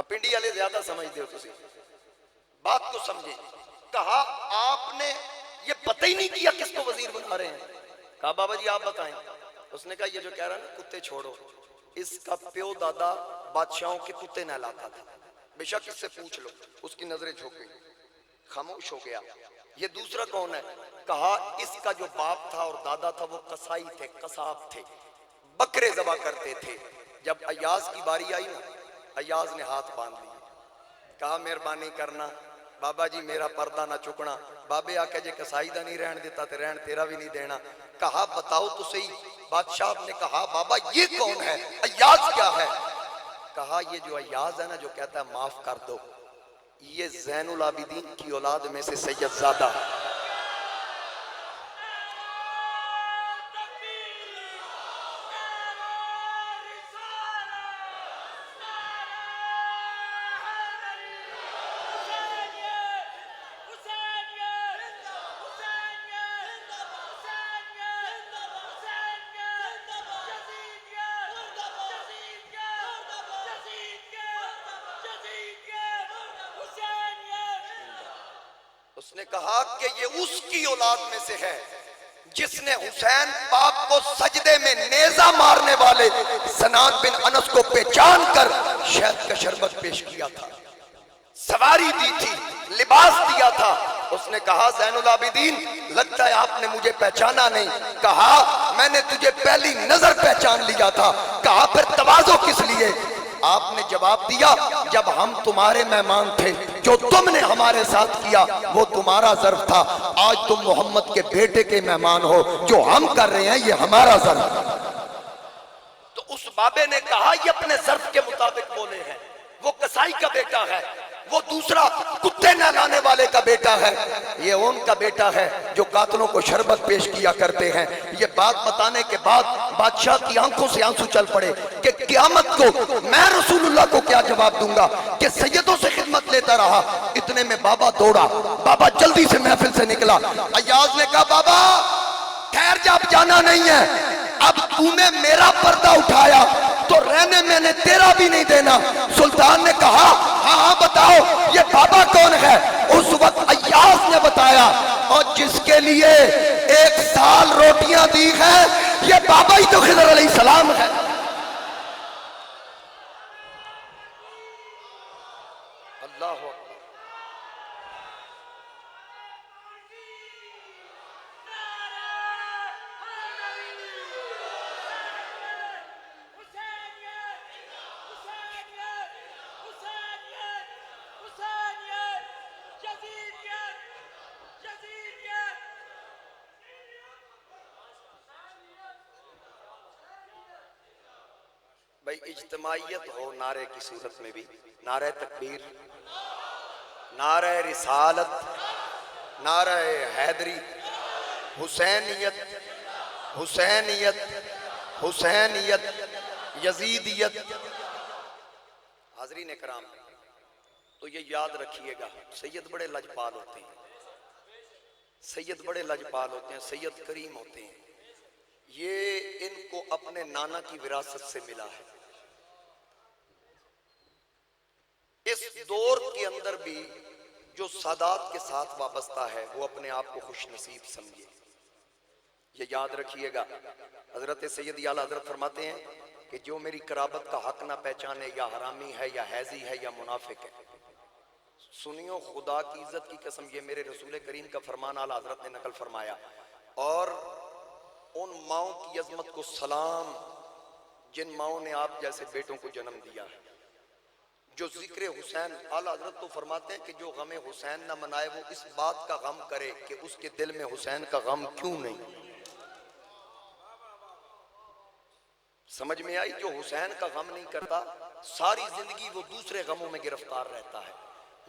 پنڈی والے زیادہ سمجھتے ہو تسی, بات کو سمجھیں. کہا آپ نے یہ پتہ ہی نہیں کیا کس کو وزیر بنا رہے ہیں. کہا بابا جی آپ بتائیں. اس نے کہا یہ جو کہہ رہا ہے نا کتے چھوڑو, اس کا پیو دادا بادشاہوں کے کتے نہلاتا تھا, بے شک اس سے پوچھ لو. اس کی نظریں جھک گئی, خاموش ہو گیا. یہ دوسرا کون ہے؟ کہا اس کا جو باپ تھا اور دادا تھا وہ قصائی تھے, قصاب تھے, بکرے ذبح کرتے تھے. جب ایاز کی باری آئی نا, ایاز نے ہاتھ باندھ لیے. کہا مہربانی کرنا بابا جی میرا پردہ نہ چکنا. بابے آکے جے قصائی دا نہیں رہن دیتا تے رہن تیرا بھی نہیں دینا. کہا بتاؤ تو صحیح. بادشاہ نے کہا بابا یہ کون ہے, ایاز کیا ہے؟ کہا یہ جو ایاز ہے نا جو کہتا ہے معاف کر دو, یہ زین العابدین کی اولاد میں سے سید زادہ. اس نے کہا کہ یہ اس کی اولاد میں سے ہے جس نے حسین پاک کو سجدے میں نیزہ مارنے والے سنان بن انس کو پہچان کر شہد کا شربت پیش کیا تھا, سواری دی تھی, لباس دیا تھا. اس نے کہا زین العابدین لگتا ہے آپ نے مجھے پہچانا نہیں. کہا میں نے تجھے پہلی نظر پہچان لیا تھا. کہا پھر تواضع کس لیے؟ آپ نے جواب دیا جب ہم تمہارے مہمان تھے, جو تم نے ہمارے ساتھ کیا وہ تمہارا ظرف تھا. آج تم محمد کے بیٹے کے مہمان ہو, جو ہم کر رہے ہیں یہ ہمارا ظرف. تو اس بابے نے کہا یہ اپنے ظرف کے مطابق بولے ہیں, وہ قصائی کا بیٹا ہے. وہ دوسرا کتے نہلانے والے کا بیٹا ہے، یہ ان کا بیٹا ہے جو قاتلوں کو شربت پیش کیا کرتے ہیں۔ یہ بات بتانے کے بعد بادشاہ کی آنکھوں سے آنسو چل پڑے کہ قیامت کو میں رسول اللہ کو کیا جواب دوں گا کہ سیدوں سے خدمت لیتا رہا۔ اتنے میں بابا دوڑا، بابا جلدی سے محفل سے نکلا۔ ایاز نے کہا بابا ٹھہر جا، اب جانا نہیں ہے، اب تو نے میرا پردہ اٹھایا تو رہنے میں نے تیرا بھی نہیں دینا۔ سلطان نے کہا ہاں ہاں بتاؤ یہ بابا کون ہے؟ اس وقت ایاز نے بتایا، اور جس کے لیے 1 سال روٹیاں دی ہیں یہ بابا ہی تو خضر علیہ السلام ہے۔ اللہ اکبر۔ بھائی اجتماعیت ہو نعرے کی صورت میں بھی، نعرہ تکبیر، نعرہ رسالت، نعرہ حیدری، حسینیت، حسینیت، حسینیت، یزیدیت۔ حاضرین کرام تو یہ یاد رکھیے گا، سید بڑے لجپال ہوتے ہیں، سید بڑے لجپال ہوتے ہیں، سید کریم ہوتے ہیں۔ یہ ان کو اپنے نانا کی وراثت سے ملا ہے۔ اس دور کے اندر بھی جو سادات کے ساتھ وابستہ ہے وہ اپنے آپ کو خوش نصیب سمجھے، یہ یاد رکھیے گا۔ حضرت سید اعلیٰ حضرت فرماتے ہیں کہ جو میری قرابت کا حق نہ پہچانے یا حرامی ہے یا حیزی ہے یا منافق ہے۔ سنیو خدا کی عزت کی قسم، یہ میرے رسول کریم کا فرمان اعلیٰ حضرت نے نقل فرمایا، اور ان ماؤں کی عظمت کو سلام جن ماؤں نے آپ جیسے بیٹوں کو جنم دیا ہے۔ جو ذکر حسین، اعلیٰ حضرت تو فرماتے ہیں کہ جو غم حسین نہ منائے وہ اس بات کا غم کرے کہ اس کے دل میں حسین کا غم کیوں نہیں۔ سمجھ میں آئی؟ جو حسین کا غم نہیں کرتا ساری زندگی وہ دوسرے غموں میں گرفتار رہتا ہے۔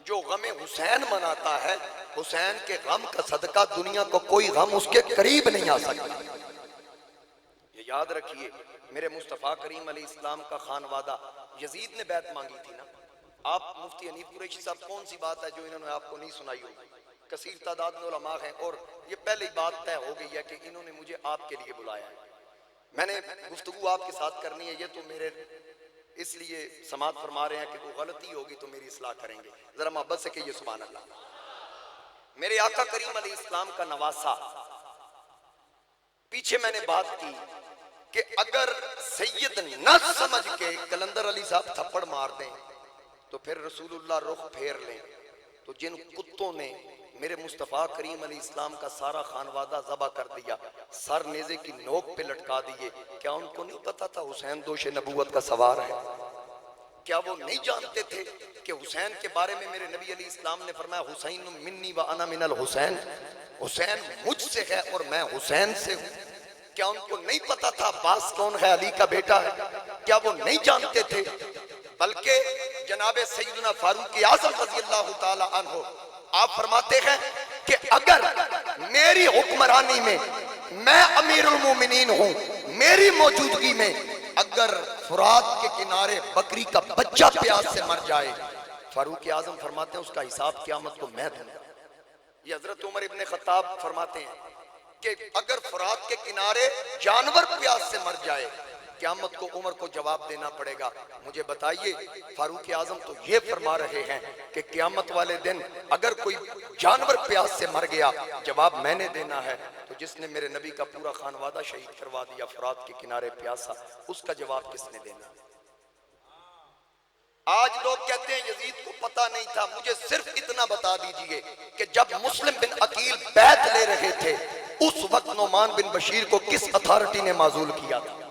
جو غم حسین مناتا ہے، حسین کے غم کا صدقہ دنیا کو کوئی غم اس کے قریب نہیں آ سکتا۔ یہ یاد رکھیے، میرے مصطفیٰ کریم علیہ السلام کا خانوادہ، یزید نے بیعت مانگی تھی نا۔ آپ مفتی حنیف قریشی صاحب کون سی بات ہے جو انہوں نے آپ کو نہیں سنائی ہوگی؟ کثیر تعداد میں علماء ہیں اور یہ پہلی بات طے ہو گئی ہے کہ انہوں نے مجھے آپ کے لیے بلایا ہے۔ میں نے گفتگو آپ کے ساتھ کرنی ہے، یہ تو میرے اس لیے سماعت فرما رہے ہیں کہ کوئی غلطی ہوگی تو میری اصلاح کریں گے، ذرا محبت سے کہیے سبحان اللہ۔ میرے آقا کریم علیہ السلام کا نواسا، پیچھے میں نے بات کی کہ اگر سید نہ سمجھ کے کلندر علی صاحب تھپڑ مار دیں تو پھر رسول اللہ رخ پھیر لیں، تو جن کتوں نے میرے مصطفیٰ کریم علیہ السلام کا سارا خانوادہ ذبح کر دیا، سر نیزے کی نوک پہ لٹکا دیے، کیا ان کو نہیں پتا تھا حسین دوش نبوت کا سوار ہے؟ کیا وہ نہیں جانتے تھے کہ حسین کے بارے میں میرے نبی علیہ السلام نے فرمایا حسین منی و انا من الحسین، حسین مجھ سے ہے اور میں حسین سے ہوں؟ کیا ان کو نہیں پتا تھا عباس کون ہے، علی کا بیٹا ہے؟ کیا وہ نہیں جانتے تھے؟ بلکہ جناب سیدنا فاروق اعظم رضی اللہ تعالی عنہ آپ فرماتے ہیں کہ اگر میری حکمرانی میں میں امیر المومنین ہوں، میری موجودگی میں اگر فرات کے کنارے بکری کا بچہ پیاس سے مر جائے، فاروق اعظم فرماتے ہیں اس کا حساب قیامت کو میں دوں گا۔ یہ حضرت عمر ابن خطاب فرماتے ہیں کہ اگر فرات کے کنارے جانور پیاس سے مر جائے، قیامت کو عمر کو جواب دینا پڑے گا۔ مجھے بتائیے، فاروق اعظم تو یہ فرما رہے ہیں کہ قیامت والے دن اگر کوئی جانور پیاس سے مر گیا جواب میں نے دینا ہے، تو جس نے میرے نبی کا پورا خانوادہ شہید کروا دیا فرات کے کنارے پیاسا، اس کا جواب کس نے دینا؟ آج لوگ کہتے ہیں یزید کو پتہ نہیں تھا۔ مجھے صرف اتنا بتا دیجئے کہ جب مسلم بن عقیل بیعت لے رہے تھے اس وقت نعمان بن بشیر کو کس اتھارٹی نے معزول کیا تھا؟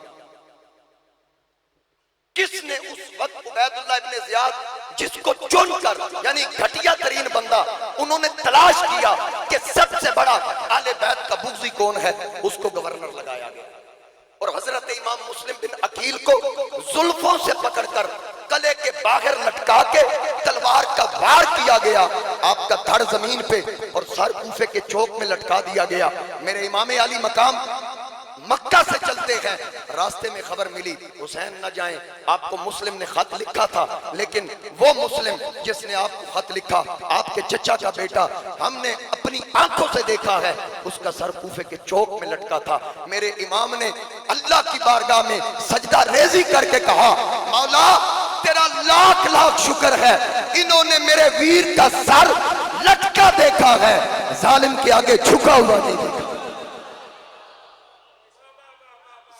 کس نے اس وقت عبید اللہ ابن زیاد جس کو چن کر، یعنی گھٹیا ترین بندہ، انہوں نے تلاش کیا کہ سب سے بڑا اہل بیت کا بغضی کون ہے، اس کو گورنر لگایا گیا، اور حضرت امام مسلم بن عقیل کو زلفوں سے پکڑ کر قلعے کے باہر لٹکا کے تلوار کا وار کیا گیا، آپ کا دھڑ زمین پہ اور سر کوفے کے چوک میں لٹکا دیا گیا۔ میرے امام علی مقام مکہ سے چلتے ہیں، راستے میں خبر ملی حسین نہ جائیں، آپ کو مسلم نے خط لکھا تھا، لیکن وہ مسلم جس نے آپ کو خط لکھا آپ کے چچا کا بیٹا، ہم نے اپنی آنکھوں سے دیکھا ہے، اس کا سر کوفے کے چوک میں لٹکا تھا۔ میرے امام نے اللہ کی بارگاہ میں سجدہ ریزی کر کے کہا، مولا تیرا لاکھ لاکھ شکر ہے، انہوں نے میرے ویر کا سر لٹکا دیکھا ہے، ظالم کے آگے جھکا ہوا نہیں دیکھا،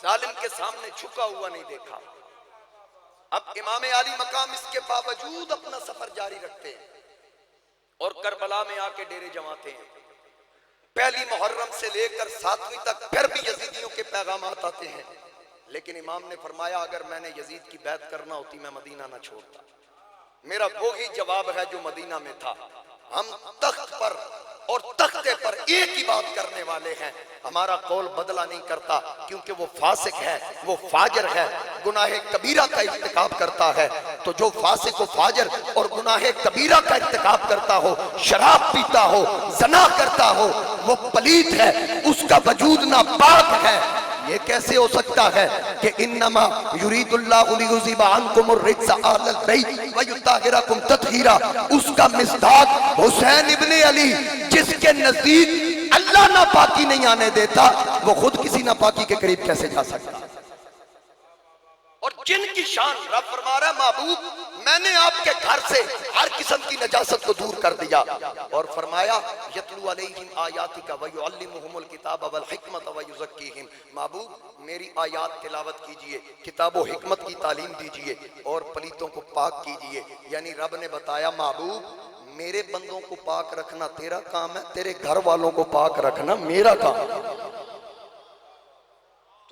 ظالم کے سامنے جھکا ہوا نہیں دیکھا۔ اب امام علی مقام اس کے باوجود اپنا سفر جاری رکھتے ہیں اور کربلا میں آ کے ڈیرے جماتے ہیں۔ پہلی محرم سے لے کر 7ویں تک پھر بھی یزیدیوں کے پیغامات آتے ہیں، لیکن امام نے فرمایا اگر میں نے یزید کی بیعت کرنا ہوتی میں مدینہ نہ چھوڑتا۔ میرا وہی جواب ہے جو مدینہ میں تھا، ہم تخت پر اور تختے پر ایک ہی بات کرنے والے ہیں، ہمارا قول بدلا نہیں کرتا، کیونکہ وہ فاسق ہے، وہ فاجر ہے، گناہ کبیرہ کا ارتکاب کرتا ہے۔ تو جو فاسق و فاجر اور گناہ کبیرہ کا ارتکاب کرتا ہو، شراب پیتا ہو، زنا کرتا ہو، وہ پلید ہے، اس کا وجود ناپاک ہے۔ یہ کیسے ہو سکتا ہے کہ انما یرید اللہ لیذھب عنکم الرجس اہل البیت ویطہرکم تطہیرا، اس کا مصداق حسین ابن علی جس کے نزدیک اللہ ناپاکی نہیں آنے دیتا، وہ خود کسی ناپاکی کے قریب کیسے جا سکتا؟ اور جن کی شان رب فرما رہا ہے محبوب میں نے آپ کے گھر سے ہر قسم کی نجاست کو دور کر دیا، اور فرمایا یتلو علیہم آیاتک ویعلمہم الکتاب والحکمت ویزکیہم، محبوب میری آیات تلاوت کیجئے، کتاب و حکمت کی تعلیم دیجئے اور پلیتوں کو پاک کیجئے۔ یعنی رب نے بتایا محبوب میرے بندوں کو پاک رکھنا تیرا کام ہے، تیرے گھر والوں کو پاک رکھنا میرا کام ہے۔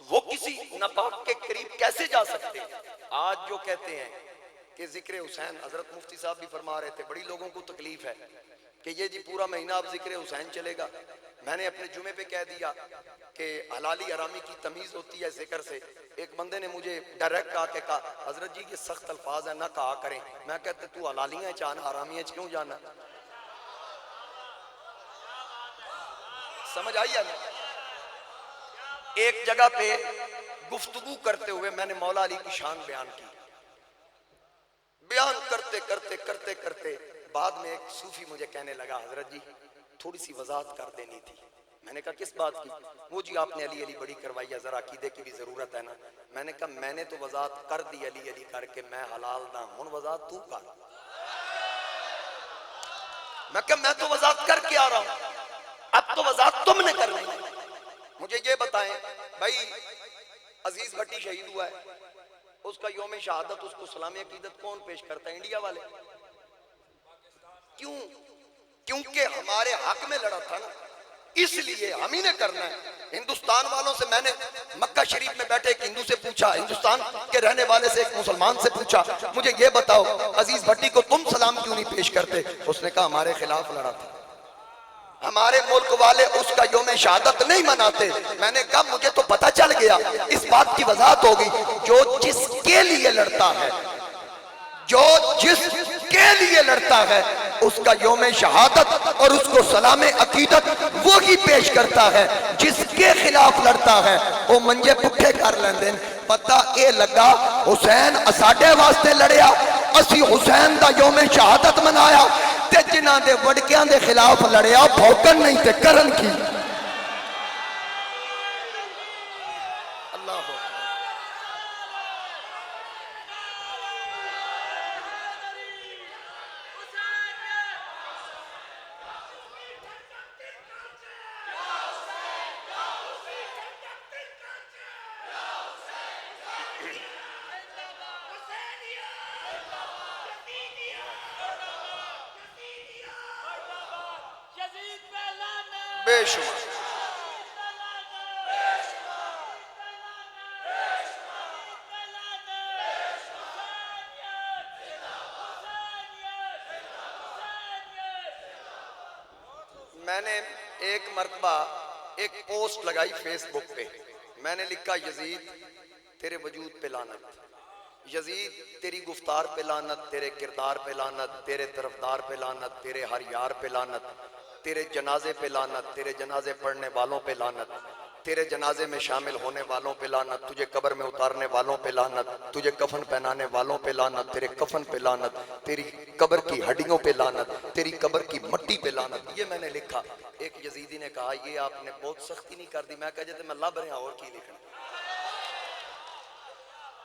وہ کسی ناپاک کے قریب کیسے جا سکتے ہیں؟ آج جو کہتے ہیں کہ ذکر حسین، حضرت مفتی صاحب بھی فرما رہے تھے، بڑی لوگوں کو تکلیف ہے کہ یہ جی پورا مہینہ اب ذکر حسین چلے گا۔ میں نے اپنے جمعے پہ کہہ دیا کہ حلالی حرامی کی تمیز ہوتی ہے ذکر سے۔ ایک بندے نے مجھے ڈائریکٹ آ کے کہا حضرت جی یہ سخت الفاظ ہیں نہ کہا کریں۔ میں کہتے تو حلالیاں چاہنا حرامیاں کیوں جانا؟ سمجھ آئی ہے؟ ایک جگہ پہ گفتگو کرتے ہوئے میں نے مولا علی کی شان بیان کی، بیان کرتے کرتے کرتے کرتے بعد میں ایک صوفی مجھے کہنے لگا حضرت جی تھوڑی سی وضاحت کر دینی تھی۔ میں نے کہا کس بات کی؟ وہ جی آپ نے علی علی بڑی کروائی ہے، ذرا عقیدے کی بھی ضرورت ہے نا۔ میں نے کہا میں نے تو وضاحت کر دی علی علی کر کے، میں حلال نہ ہوں، وضاحت تو کر۔ میں کہا میں تو وضاحت کر کے آ رہا ہوں، اب تو وضاحت تم نے کرنی ہے۔ مجھے یہ بتائیں بھائی عزیز بھٹی شہید ہوا ہے، اس کا یوم شہادت اس کو سلام عقیدت کون پیش کرتا ہے؟ انڈیا والے۔ کیوں؟ کیونکہ ہمارے حق میں لڑا تھا نا، اس لیے ہم ہی نے کرنا ہے۔ ہندوستان والوں سے میں نے مکہ شریف میں بیٹھے ایک ہندو سے پوچھا، ہندوستان کے رہنے والے سے ایک مسلمان سے پوچھا مجھے یہ بتاؤ عزیز بھٹی کو تم سلام کیوں نہیں پیش کرتے؟ اس نے کہا ہمارے خلاف لڑا تھا، ہمارے ملک والے اس کا یوم شہادت نہیں مناتے۔ میں نے کہا مجھے تو پتہ چل گیا، اس بات کی وضاحت ہوگی جو جس کے لیے لڑتا ہے، جو جس کے لیے لڑتا ہے اس کا یوم شہادت اور اس کو سلام عقیدت وہی پیش کرتا ہے، جس کے خلاف لڑتا ہے وہ منجے پٹھے کر لیندے۔ پتہ اے لگا حسین اساڈے واسطے لڑیا، اسی حسین دا یوم شہادت منایا، تے جنہاں دے وڈکیاں دے خلاف لڑیا بھوکن نہیں تے کرن کی۔ اللہ بے شمار میں نے ایک مرتبہ ایک پوسٹ لگائی فیس بک پہ، میں نے لکھا یزید تیرے وجود پہ لعنت، یزید تیری گفتار پہ لعنت، تیرے کردار پہ لعنت، تیرے طرفدار پہ لعنت، تیرے ہر یار پہ لعنت، تیرے جنازے پہ لعنت، تیرے جنازے پڑھنے والوں پہ لعنت، تیرے جنازے میں شامل ہونے والوں پہ لعنت، تجھے قبر میں اتارنے والوں پہ لعنت، تجھے کفن پہنانے والوں پہ لعنت، تیرے کفن پہ لعنت، تیری قبر کی ہڈیوں پہ لعنت، تیری قبر کی مٹی پہ لعنت۔ یہ میں نے لکھا۔ ایک یزیدی نے کہا یہ آپ نے بہت سختی نہیں کر دی۔ میں کہا جاتے میں لب رہا اور کی لکھنا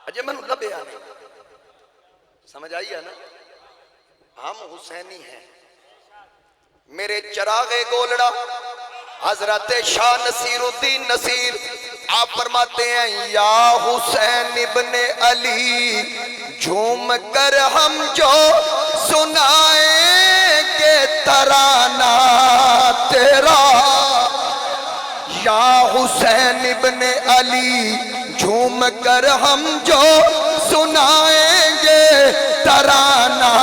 اجے میں لبیا نہیں۔ سمجھ آئی ہے نا؟ ہم حسینی ہیں۔ میرے چراغ گولڑا حضرت شاہ نصیر الدین نصیر آپ فرماتے ہیں یا حسین ابن علی جھوم کر ہم جو سنائیں گے ترانہ تیرا، یا حسین ابن علی جھوم کر ہم جو سنائیں گے ترانہ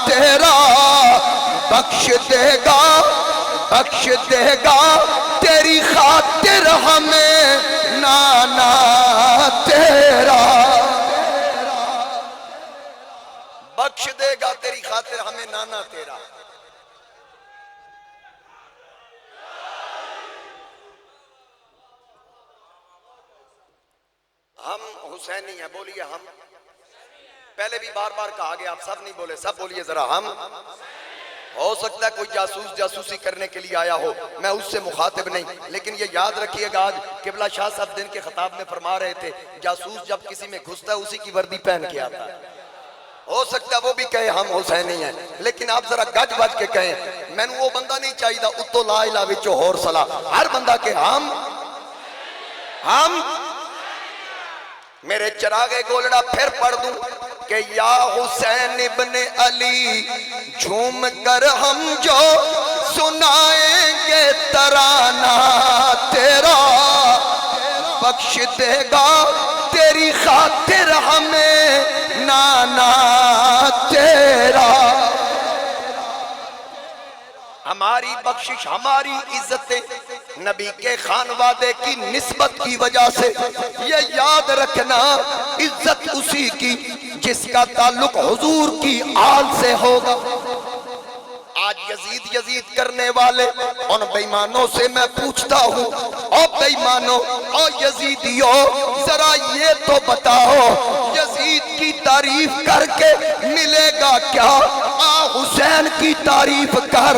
تیرا، بخش دے گا بخش دے گا تیری خاطر ہمیں نانا تیرا، بخش دے گا تیری خاطر ہمیں نانا تیرا۔ ہم حسینی ہیں، بولیے ہم۔ پہلے بھی بار بار کہا گیا، آپ سب نہیں بولے، سب بولیے ذرا ہم۔ ہو سکتا ہے کوئی جاسوس جاسوسی کرنے کے لیے آیا ہو، میں اس سے مخاطب نہیں، لیکن یہ یاد رکھیے گا آج قبلہ شاہ صاحب دن کے خطاب میں فرما رہے تھے جاسوس جب کسی میں گھستا ہے اسی کی وردی پہن کے آتا ہے۔ ہو سکتا ہے وہ بھی کہے ہم حسینی ہیں، لیکن آپ ذرا گج بج کے کہیں میں نے وہ بندہ نہیں چاہیے دا اتو لا الہ وچو ہور صلاح، ہر بندہ کہ ہم میرے چراغ گولڑا پھر پڑھ دوں کہ یا حسین ابن علی جھوم کر ہم جو سنائیں گے ترانہ تیرا، بخش دے گا تیری خاطر ہمیں نانا تیرا، ہماری بخشش ہماری عزتیں نبی کے خانوادے کی نسبت کی وجہ سے، یہ یاد رکھنا عزت اسی کی جس کا تعلق حضور کی آل سے ہوگا۔ آج یزید کرنے والے ان بیمانوں سے میں پوچھتا ہوں، او بیمانوں او یزیدیوں ذرا یہ تو بتاؤ یزید کی تعریف کر کے ملے گا کیا؟ آ حسین کی تعریف کر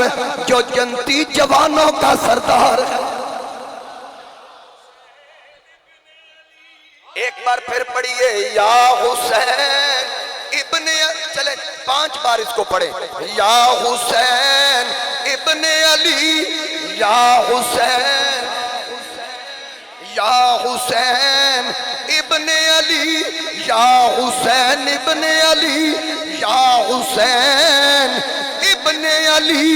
جو جنتی جوانوں کا سردار ہے۔ ایک بار پھر پڑھیے یا حسین ابن، چلے 5 بار اس کو پڑھیں، یا حسین ابن علی، یا حسین، یا حسین ابن علی، یا حسین ابن علی، یا حسین ابن علی،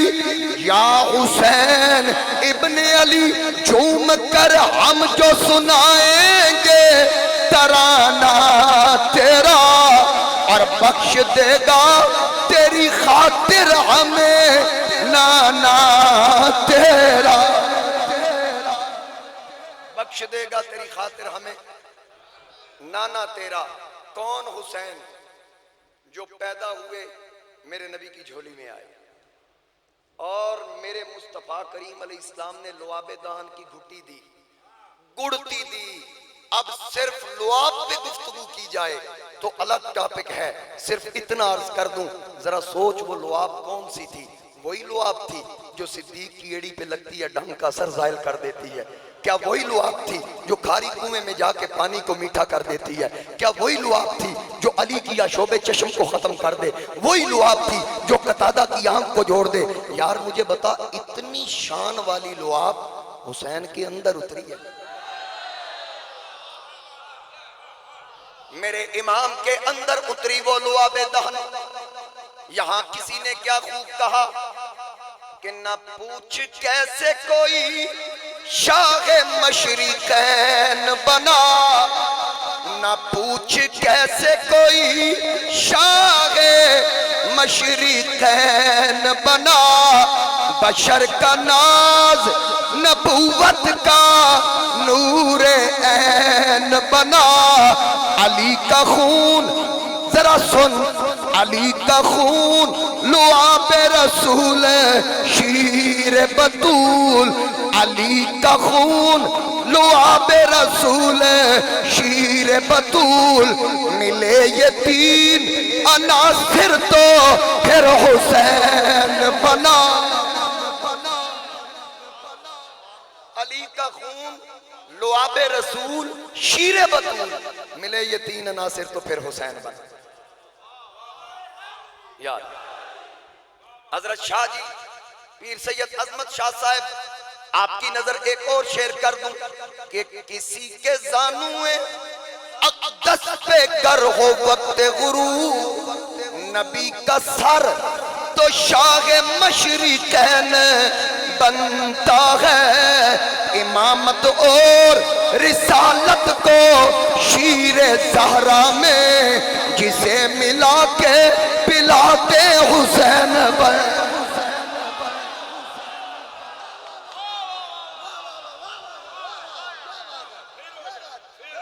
یا حسین ابن علی جھوم کر ہم جو سنائیں گے ترانہ تیرا، اور بخش دے گا تیری خاطر ہمیں نانا تیرا، بخش دے گا تیری خاطر ہمیں نانا تیرا۔ کون حسین؟ جو پیدا ہوئے میرے نبی کی جھولی میں آئے، اور میرے مصطفیٰ کریم علیہ السلام نے لعاب دہن کی گھٹی دی، گڑتی دی۔ اب صرف لعاب پہ گفتگو کی جائے تو الگ ٹاپک ہے، صرف اتنا عرض کر دوں ذرا سوچ وہ لعاب کون سی تھی؟ وہی لعاب تھی جو صدیق کی ایڑی پہ لگتی ہے ڈنگ کا سر زائل کر دیتی ہے؟ کیا وہی لعاب تھی جو کھاری کنویں میں جا کے پانی کو میٹھا کر دیتی ہے؟ کیا وہی لعاب تھی جو علی کی یا شعب چشم کو ختم کر دے؟ وہی لعاب تھی جو قتادہ کی آنکھ کو جوڑ دے؟ یار مجھے بتا اتنی شان والی لعاب حسین کے اندر اتری ہے؟ میرے امام کے اندر اتری وہ لعاب دہن۔ یہاں کسی نے کیا خوب کہا کہ نہ پوچھ کیسے کوئی شاہ مشرقین بنا، نہ پوچھ کیسے کوئی شاہ مشرقین بنا، بشر کا ناز نبوت کا نور عین بنا علی کا خون ذرا سن علی کا خون لعاب رسول شیر بطول علی کا خون لعاب رسول شیر بطول ملے یہ تین عناصر تو پھر حسین بنا علی کا خون لعاب رسول شیر بطول ملے یہ تین عناصر تو پھر حسین بنا یاد حضرت شاہ جی پیر سید عظمت شاہ صاحب آپ کی نظر ایک اور شعر کر دوں کہ کسی کے زانوئے اقدس پہ گر ہو وقت غروب نبی کا سر تو شاہ مشرقین بنتا ہے امامت اور رسالت کو شیر زہرا میں جسے ملا کے پلاتے حسین بن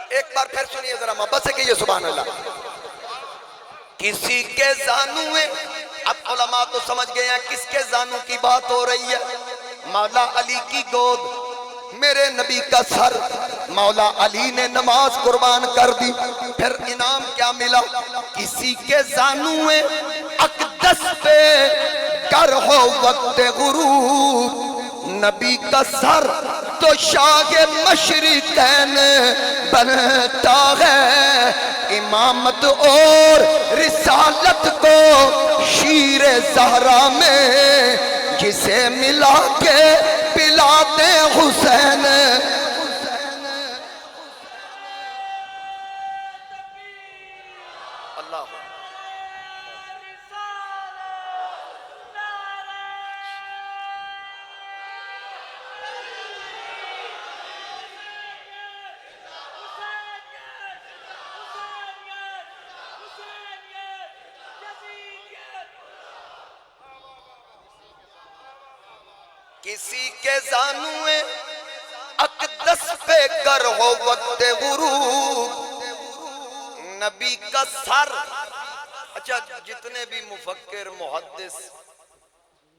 ایک بار پھر سنیے ذرا محبت سے کہیے سبحان اللہ کسی کے زانوئے اب علماء تو سمجھ گئے ہیں کس کے زانو کی بات ہو رہی ہے مولا علی کی گود میرے نبی کا سر مولا علی نے نماز قربان کر دی پھر انعام کیا ملا کسی کے زانوئے اقدس پہ گر ہو وقت غروب نبی کا سر تو شاہ مشرقین بنتا ہے امامت اور رسالت کو شیر زہرا میں جسے ملا کے پلاتے حسین اللہ کسی کے زانوئے اقدس پہ گر ہو وقت غروب نبی کا سر اچھا جتنے بھی مفکر محدث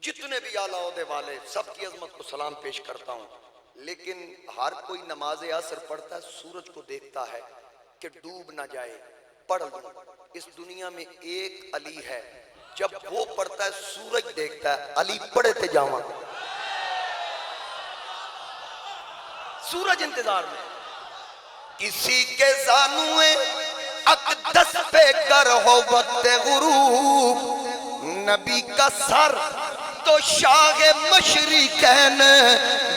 جتنے بھی اعلیٰ عہدے والے سب کی عظمت کو سلام پیش کرتا ہوں لیکن ہر کوئی نماز عصر پڑھتا ہے سورج کو دیکھتا ہے کہ ڈوب نہ جائے پڑھ لوں اس دنیا میں ایک علی ہے جب وہ پڑھتا ہے سورج دیکھتا ہے علی پڑھے تے جاواں سورج انتظار میں کسی کے زانوئے اقدس پہ گر ہو وقت غروب نبی کا سر تو شاہ مشرقین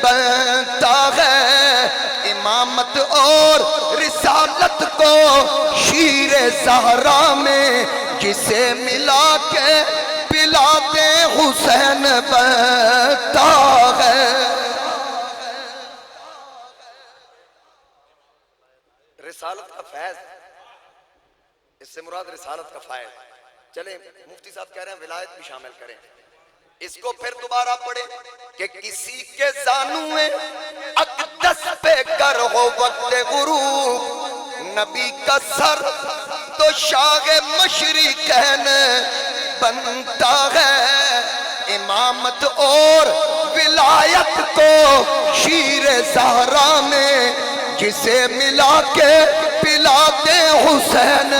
بنتا ہے امامت اور رسالت کو شیر زہرا میں جسے ملا کے پلاتے حسین بنتا ہے رسالت کا فیض اس سے مراد رسالت کا فائد چلیں مفتی صاحب کہہ رہے ہیں ولایت بھی شامل کریں اس کو پھر دوبارہ پڑھیں کہ کسی کے زانوئے اقدس پہ گر ہو وقت غروب نبی کا سر تو شاہ مشرقین بنتا ہے امامت اور ولایت کو شیر زہرا میں جسے ملا کے پلاتے حسین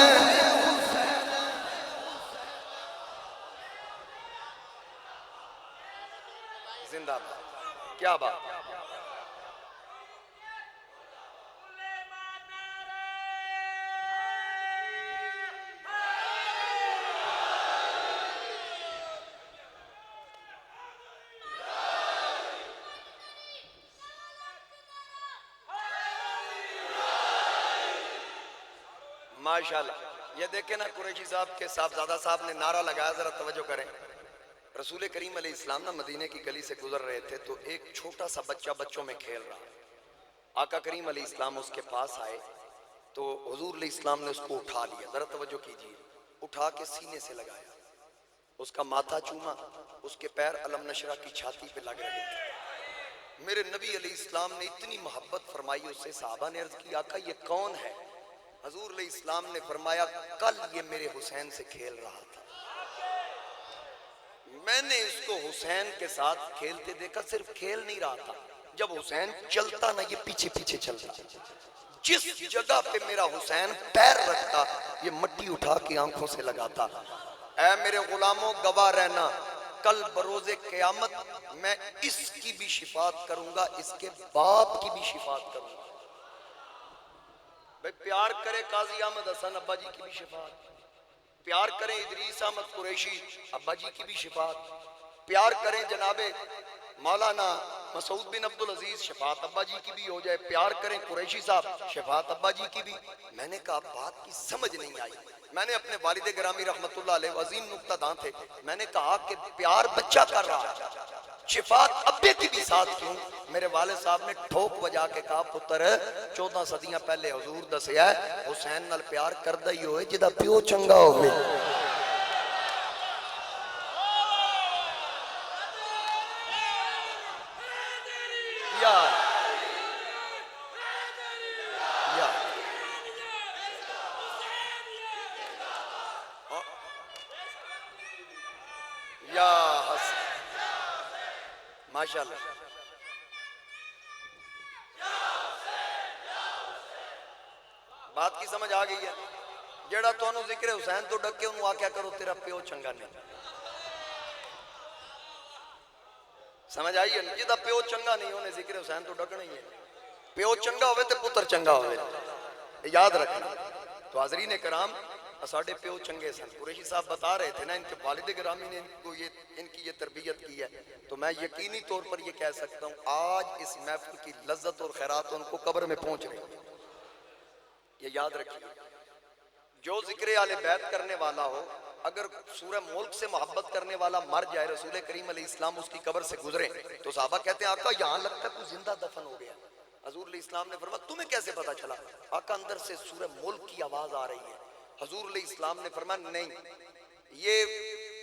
زندہ بات کیا بات ماشاءاللہ یہ دیکھیں نا قریشی صاحب کے صاحبزادہ صاحب نے نعرہ لگایا ذرا توجہ کریں رسول کریم علیہ السلام نا مدینے کی گلی سے گزر رہے تھے تو ایک چھوٹا سا بچہ بچوں میں کھیل رہا آقا کریم علیہ السلام اس کے پاس آئے تو حضور علیہ السلام نے اس کو اٹھا لیا ذرا توجہ کیجیے اٹھا کے سینے سے لگایا اس کا ماتھا چوما، اس کے پیر علم نشرہ کی چھاتی پہ لگ رہے تھے۔ میرے نبی علیہ السلام نے اتنی محبت فرمائی اس سے، صحابہ نے عرض کی آقا یہ کون ہے؟ حضور علیہ السلام نے فرمایا کل یہ میرے حسین سے کھیل رہا تھا، میں نے اس کو حسین کے ساتھ کھیلتے دیکھا، صرف کھیل نہیں رہا تھا، جب حسین چلتا نا یہ پیچھے پیچھے چلتا، جس جگہ پہ میرا حسین پیر رکھتا یہ مٹی اٹھا کے آنکھوں سے لگاتا۔ اے میرے غلاموں گواہ رہنا، کل بروز قیامت میں اس کی بھی شفاعت کروں گا، اس کے باپ کی بھی شفاعت کروں گا۔ بھئی پیار کرے قاضی احمد حسن ابا جی کی بھی شفاعت، پیار کریں ادریس احمد قریشی ابا جی کی بھی شفاعت، پیار کریں جناب مولانا مسعود بن عبدالعزیز شفاعت ابا جی کی بھی ہو جائے، پیار کریں قریشی صاحب شفاعت ابا جی کی بھی۔ میں نے کہا بات کی سمجھ نہیں آئی، میں نے اپنے والد گرامی رحمت اللہ علیہ عظیم نکتہ داں تھے، میں نے کہا کہ پیار بچہ کر رہا ہے، شفاعت ابے کی بھی ساتھ کیوں؟ میرے والد صاحب نے ٹھوک بجا کے کہا پتر 14 صدیاں پہلے حضور دسیا ہے حسین نال پیار کردہ ہی ہوئے جدا پیو چنگا ہوئے۔ ماشاءاللہ بات کی سمجھ آ گئی ہے؟ جیڑا تو انہوں ذکر حسین تو ڈکے انہوں آکیا کرو تیرا پیو چنگا نہیں، سمجھ آئی ہے؟ جیدہ پیو چنگا نہیں انہیں ذکر حسین تو ڈکنا ہی ہے، پیو چنگا ہوئے تے پتر چنگا ہوئے، یاد رکھنا۔ تو حضرین کرام ساڑھے پیو چنگے سن، قریشی صاحب بتا رہے تھے نا ان کے والد گرامی نے ان کی یہ تربیت کی ہے، تو میں یقینی طور پر یہ کہہ سکتا ہوں آج اس محفل کی لذت اور خیرات ان کو قبر میں پہنچ رہی ہے۔ یہ یاد رکھیے، جو ذکر آل بیت کرنے والا ہو، اگر سورہ ملک سے محبت کرنے والا مر جائے، رسول کریم علیہ السلام اس کی قبر سے گزرے تو صحابہ کہتے ہیں آقا یہاں لگتا ہے کوئی زندہ دفن ہو گیا۔ حضور علیہ السلام نے فرمایا تمہیں کیسے پتا چلا؟ آقا اندر سے سورہ ملک کی آواز آ رہی ہے۔ حضور علیہ السلام نے فرمایا نہیں، یہ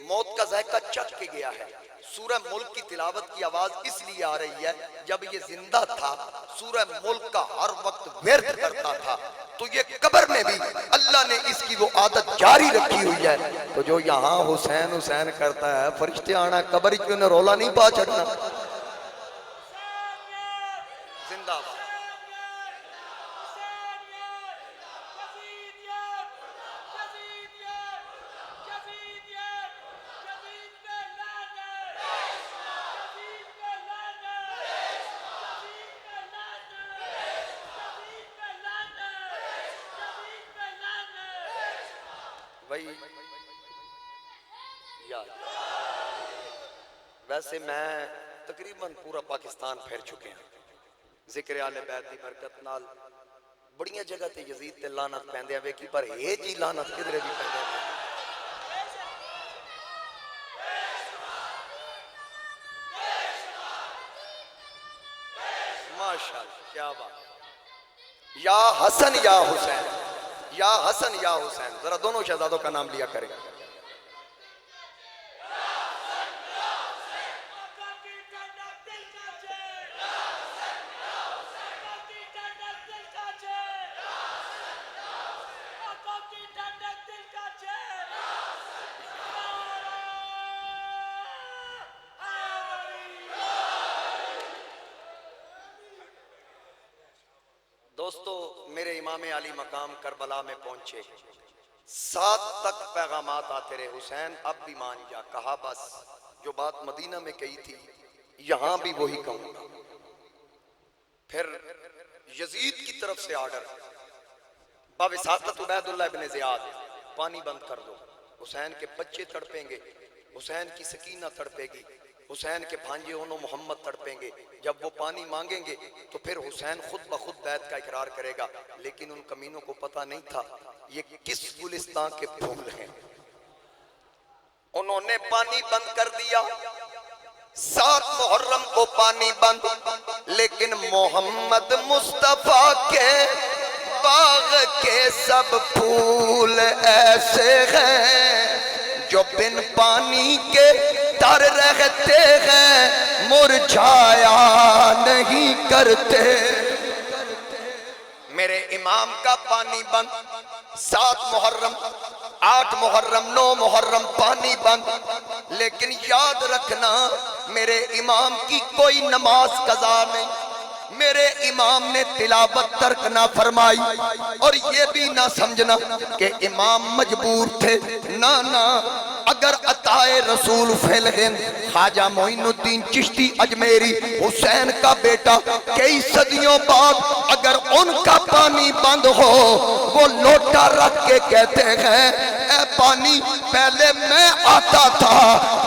موت کا ذائقہ چکھ کے گیا ہے، سورہ ملک کی تلاوت کی آواز اس لیے آ رہی ہے جب یہ زندہ تھا سورہ ملک کا ہر وقت ورد کرتا تھا، تو یہ قبر میں بھی اللہ نے اس کی وہ عادت جاری رکھی ہوئی ہے، تو جو یہاں حسین حسین کرتا ہے فرشتے آنا قبر کیوں نے رولا نہیں پا چڑھنا۔ زندہ باد۔ ویسے میں تقریباً پورا پاکستان پھیر چکے ہیں، ذکر آل بیت دی برکت نال بڑیاں جگہ تے یزید تے لعنت پیندے ہیں ویکھی، پر اے جی لعنت کدھرے بھی پیندے ہیں۔ ماشاءاللہ کیا بات، یا حسن یا حسین، یا حسن یا حسین، ذرا دونوں شہزادوں کا نام لیا کریں۔ دوستو میرے امام علی مقام کربلا میں پہنچے، 7 تک پیغامات آتے رہے، حسین اب بھی مان جا، کہا بس جو بات مدینہ میں کہی تھی یہاں بھی وہی کہوں گا۔ پھر یزید کی طرف سے آرڈر، باوساطت عبید اللہ ابن زیاد، پانی بند کر دو، حسین کے بچے تڑپیں گے، حسین کی سکینہ تڑپے گی، حسین کے بھانجے انہوں محمد تڑپیں گے، جب وہ پانی مانگیں گے تو پھر حسین خود بخود بیعت کا اقرار کرے گا۔ لیکن ان کمینوں کو پتہ نہیں تھا یہ کس گلستان کے پھول ہیں، انہوں نے پانی بند کر دیا، 7 محرم کو پانی بند، لیکن محمد مصطفیٰ کے باغ کے سب پھول ایسے ہیں جو بن پانی کے تر رہتے ہیں مرجھایا نہیں کرتے۔ میرے امام کا پانی بند 7 محرم 8 محرم 9 محرم پانی بند، لیکن یاد رکھنا میرے امام کی کوئی نماز قضا نہیں، میرے امام نے تلاوت ترک نہ فرمائی۔ اور یہ بھی نہ سمجھنا کہ امام مجبور تھے، نہ اگر عطائے رسول فی الہند خواجہ معین الدین چشتی اجمیری حسین کا بیٹا کئی صدیوں بعد اگر ان کا پانی بند ہو، وہ لوٹا رکھ کے کہتے ہیں اے پانی پہلے میں آتا تھا،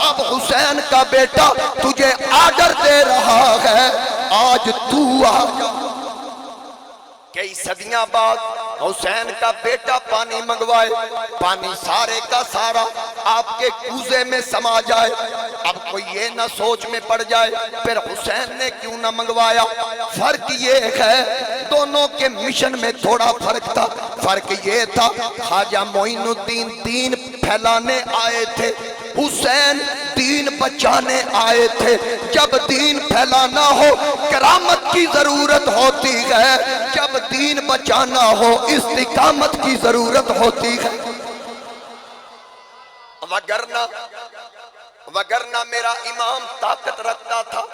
اب حسین کا بیٹا تجھے آرڈر دے رہا ہے، آج تو آ جا۔ کئی صدیاں بعد حسین کا بیٹا پانی منگوائے، پانی سارے کا سارا آپ کے کوزے میں سما جائے۔ اب کوئی یہ نہ سوچ میں پڑ جائے پھر حسین نے کیوں نہ منگوایا۔ فرق یہ ہے دونوں کے مشن میں تھوڑا فرق تھا۔ فرق یہ تھا خواجہ معین الدین دین پھیلانے آئے تھے، حسین دین بچانے آئے تھے۔ جب دین پھیلانا ہو کرامت کی ضرورت ہوتی ہے، جب دین بچانا ہو استقامت کی ضرورت ہوتی ہے۔ وگرنہ میرا امام طاقت رکھتا تھا۔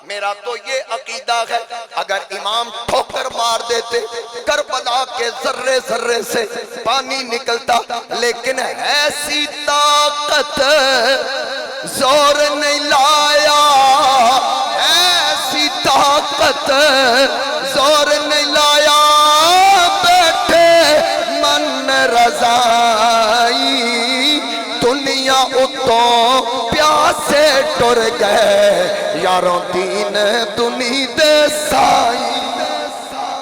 میرا تو یہ عقیدہ ہے اگر امام ٹھوکر مار دیتے کربلا کے ذرے ذرے سے پانی نکلتا، لیکن ایسی طاقت زور نہیں لایا، ایسی طاقت زور نہیں لایا، بیٹھے من رضائی دنیا اتوں پیاسے ٹر گئے، یاروں دین دنی دے سائی۔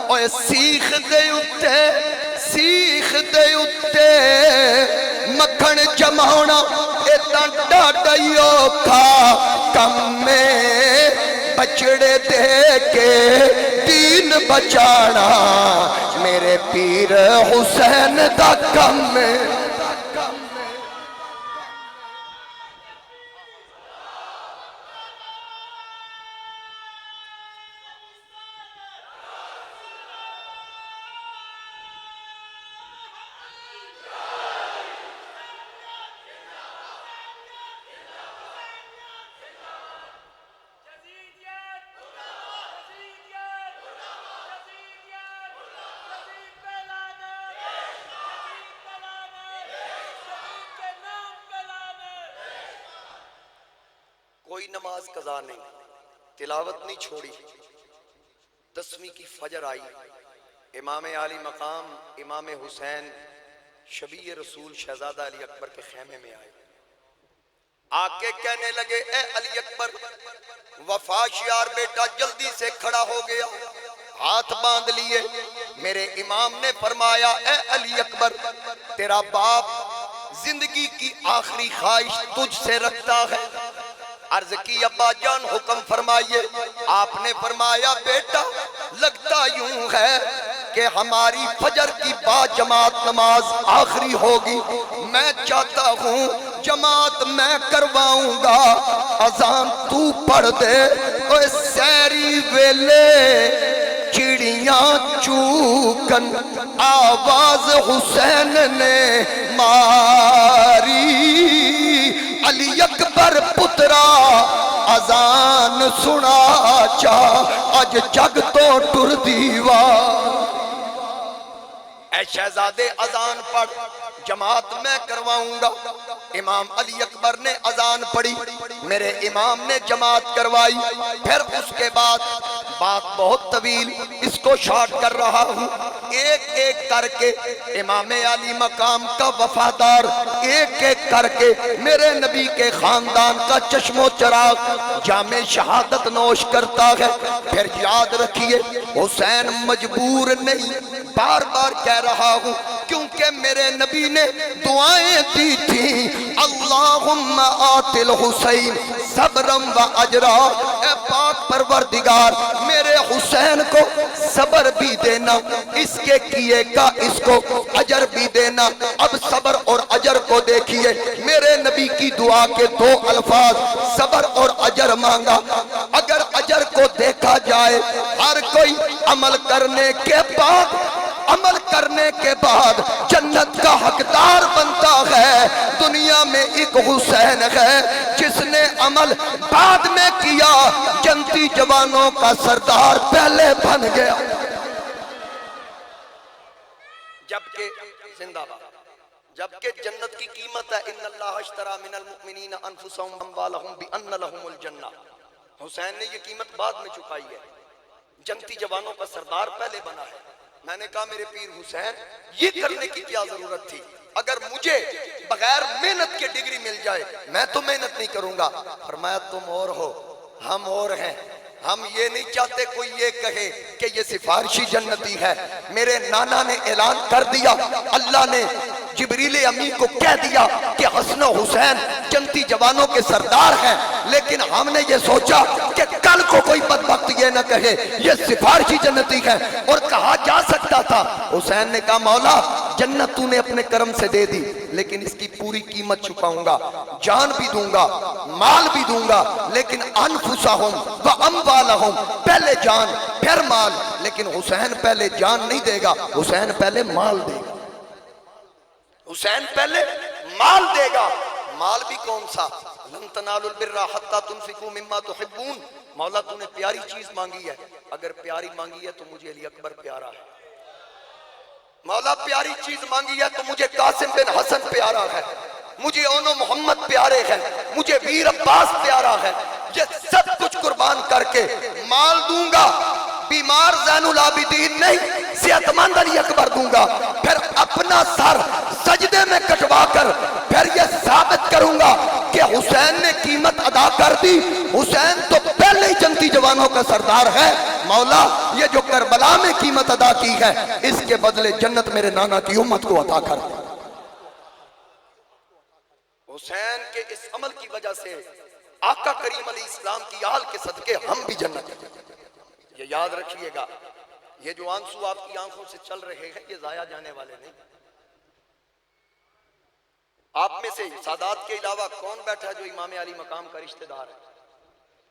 اوہ سیخ دے اتے مکھن جماؤنا اتنا ڈاڈائیو کھا کم میں، بچڑے دے کے دین بچانا میرے پیر حسین دا کم میں۔ کوئی نماز قضا نہیں، تلاوت نہیں چھوڑی۔ 10ویں کی فجر آئی، امام عالی مقام امام حسین شبیہ رسول شہزادہ علی اکبر کے خیمے میں آئے، آ کے کہنے لگے اے علی اکبر، وفا شیار بیٹا جلدی سے کھڑا ہو گیا، ہاتھ باندھ لیے۔ میرے امام نے فرمایا اے علی اکبر، تیرا باپ زندگی کی آخری خواہش تجھ سے رکھتا ہے۔ عرض کی ابا جان حکم فرمائیے۔ آپ نے فرمایا بیٹا لگتا یوں ہے کہ ہماری فجر کی با جماعت نماز آخری ہوگی، میں چاہتا ہوں جماعت میں کرواؤں گا، اذان تو پڑھ دے۔ اوہ سیری ویلے چڑیاں چوکن آواز حسین نے ماری، علی اکبر پترا اذان سنا چا اج جگ تو ٹر دیوا۔ اے شہزادے اذان پڑھ، جماعت میں کرواؤں گا۔ امام علی اکبر نے اذان پڑھی، میرے امام نے جماعت کروائی۔ پھر اس کے بعد بات بہت طویل، اس کو شارٹ کر رہا ہوں، ایک ایک کر کے امام علی مقام کا وفادار ایک ایک کر کے میرے نبی کے خاندان کا چشم و چراغ جام شہادت نوش کرتا ہے۔ پھر یاد رکھیے حسین مجبور نہیں، بار بار کہہ رہا ہوں کیونکہ میرے نبی نے دعائیں دی تھی، اللہم آت الحسین صبرم و اجرا، اے پاک پروردگار میرے حسین کو صبر بھی دینا، اس کے کیے کا اس کو اجر بھی دینا۔ اب صبر اور اجر کو دیکھیے، میرے نبی کی دعا کے دو الفاظ صبر اور اجر مانگا۔ اگر اجر کو دیکھا جائے، ہر کوئی عمل کرنے کے بعد جنت کا حقدار بنتا ہے۔ دنیا میں ایک حسین ہے جس نے عمل بعد میں کیا، جنتی جوانوں کا سردار پہلے بن گیا۔ جبکہ جنت کی قیمت ہے، ان اللہ اشتری من المؤمنین انفسهم واموالهم بان لهم الجنہ۔ حسین نے یہ قیمت بعد میں چکائی ہے، جنتی جوانوں کا سردار پہلے بنا ہے۔ میں نے کہا میرے پیر حسین یہ کرنے کی کیا ضرورت تھی؟ اگر مجھے بغیر محنت کے ڈگری مل جائے میں تو محنت نہیں کروں گا۔ فرمایا تم اور ہو، ہم اور ہیں، ہم یہ نہیں چاہتے کوئی یہ کہے کہ یہ سفارشی جنتی ہے۔ میرے نانا نے اعلان کر دیا، اللہ نے جبریل امی کو کہہ دیا کہ حسن و حسین جنتی جوانوں کے سردار ہیں، لیکن ہم نے یہ سوچا کہ کل کو کوئی بدبخت یہ نہ کہے یہ سفارشی جنتی ہے، اور کہا جا سکتا تھا۔ حسین نے کہا مولا جنت تو نے اپنے کرم سے دے دی، لیکن اس کی پوری قیمت چکاؤں گا، جان بھی دوں گا، مال بھی دوں گا، لیکن انفسہم و اموالہم، پہلے جان پھر مال۔ لیکن حسین پہلے جان نہیں دے گا، حسین پہلے مال دے گا، حسین پہلے مال دے گا۔ مال بھی کون سا؟ لن تنالوا البر حتی تنفقوا مما تحبون۔ مولا تو نے پیاری چیز مانگی ہے، اگر پیاری مانگی ہے تو مجھے علی اکبر پیارا ہے۔ مولا پیاری چیز مانگی ہے تو مجھے قاسم بن حسن پیارا ہے، مجھے اونو محمد پیارے ہیں، مجھے ویر عباس پیارا ہے۔ یہ سب کچھ قربان کر کے مال دوں گا، بیمار زین العابدین نہیں صحت مند علی اکبر دوں گا، پھر اپنا سر سجدے میں کٹوا کر پھر یہ ثابت کروں گا کہ حسین نے قیمت ادا کر دی، حسین تو پہلے ہی جنتی جوانوں کا سردار ہے۔ مولا یہ جو کربلا میں قیمت ادا کی ہے اس کے بدلے جنت میرے نانا کی امت کو عطا کر دے۔ حسین کے اس عمل کی وجہ سے آقا کریم علیہ السلام کی آل کے صدقے ہم بھی جنت ہیں۔ یہ یاد رکھیے گا، یہ جو آنسو آپ کی آنکھوں سے چل رہے ہیں یہ ضائع جانے والے نہیں۔ آپ میں سے سادات کے علاوہ کون بیٹھا جو امام علی مقام کا رشتہ دار ہے؟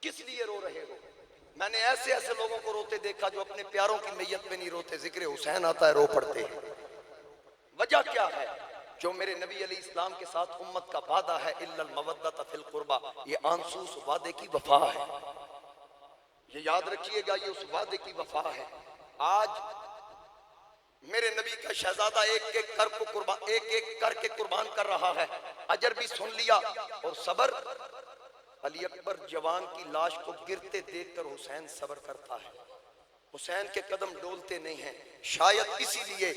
کس لیے رو رہے ہو؟ میں نے ایسے ایسے لوگوں کو روتے دیکھا جو اپنے پیاروں کی میت پہ نہیں روتے، ذکر حسین آتا ہے رو پڑتے ہیں۔ وجہ کیا ہے؟ جو میرے نبی علیہ السلام کے ساتھ امت کا وعدہ ہے الا المودۃ فی القربہ، یہ آنسو اس وعدے کی وفا ہے۔ یہ یاد رکھیے گا، یہ اس وعدے کی وفا ہے۔ آج میرے نبی کا شہزادہ ایک ایک کر کے قربان کر رہا ہے، اجر بھی سن لیا اور صبر۔ علی اکبر جوان کی لاش کو گرتے دیکھ کر حسین صبر کرتا ہے، حسین کے قدم ڈولتے نہیں ہیں۔ شاید اسی لیے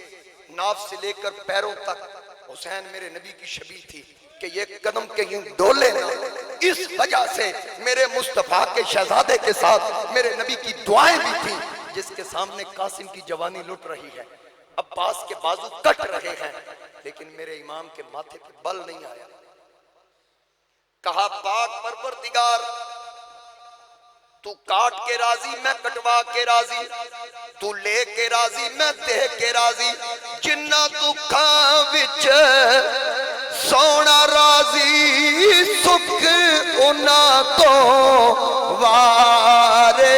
ناف سے لے کر پیروں تک حسین میرے نبی کی شبیہ تھی کہ یہ قدم کہیں ڈولے نہ۔ اس وجہ سے میرے مصطفیٰ کے شہزادے کے ساتھ میرے نبی کی دعائیں بھی تھیں، جس کے سامنے قاسم کی جوانی لٹ رہی ہے، عباس کے بازو کٹ رہے ہیں، لیکن میرے امام کے ماتھے پہ بل نہیں آیا۔ کہا پاک پروردگار تو کاٹ کے راضی میں کٹوا کے راضی، تو لے کے راضی میں دے کے راضی، جنہ تو کھاں وچ سونا راضی، سکھ انہ تو وارے،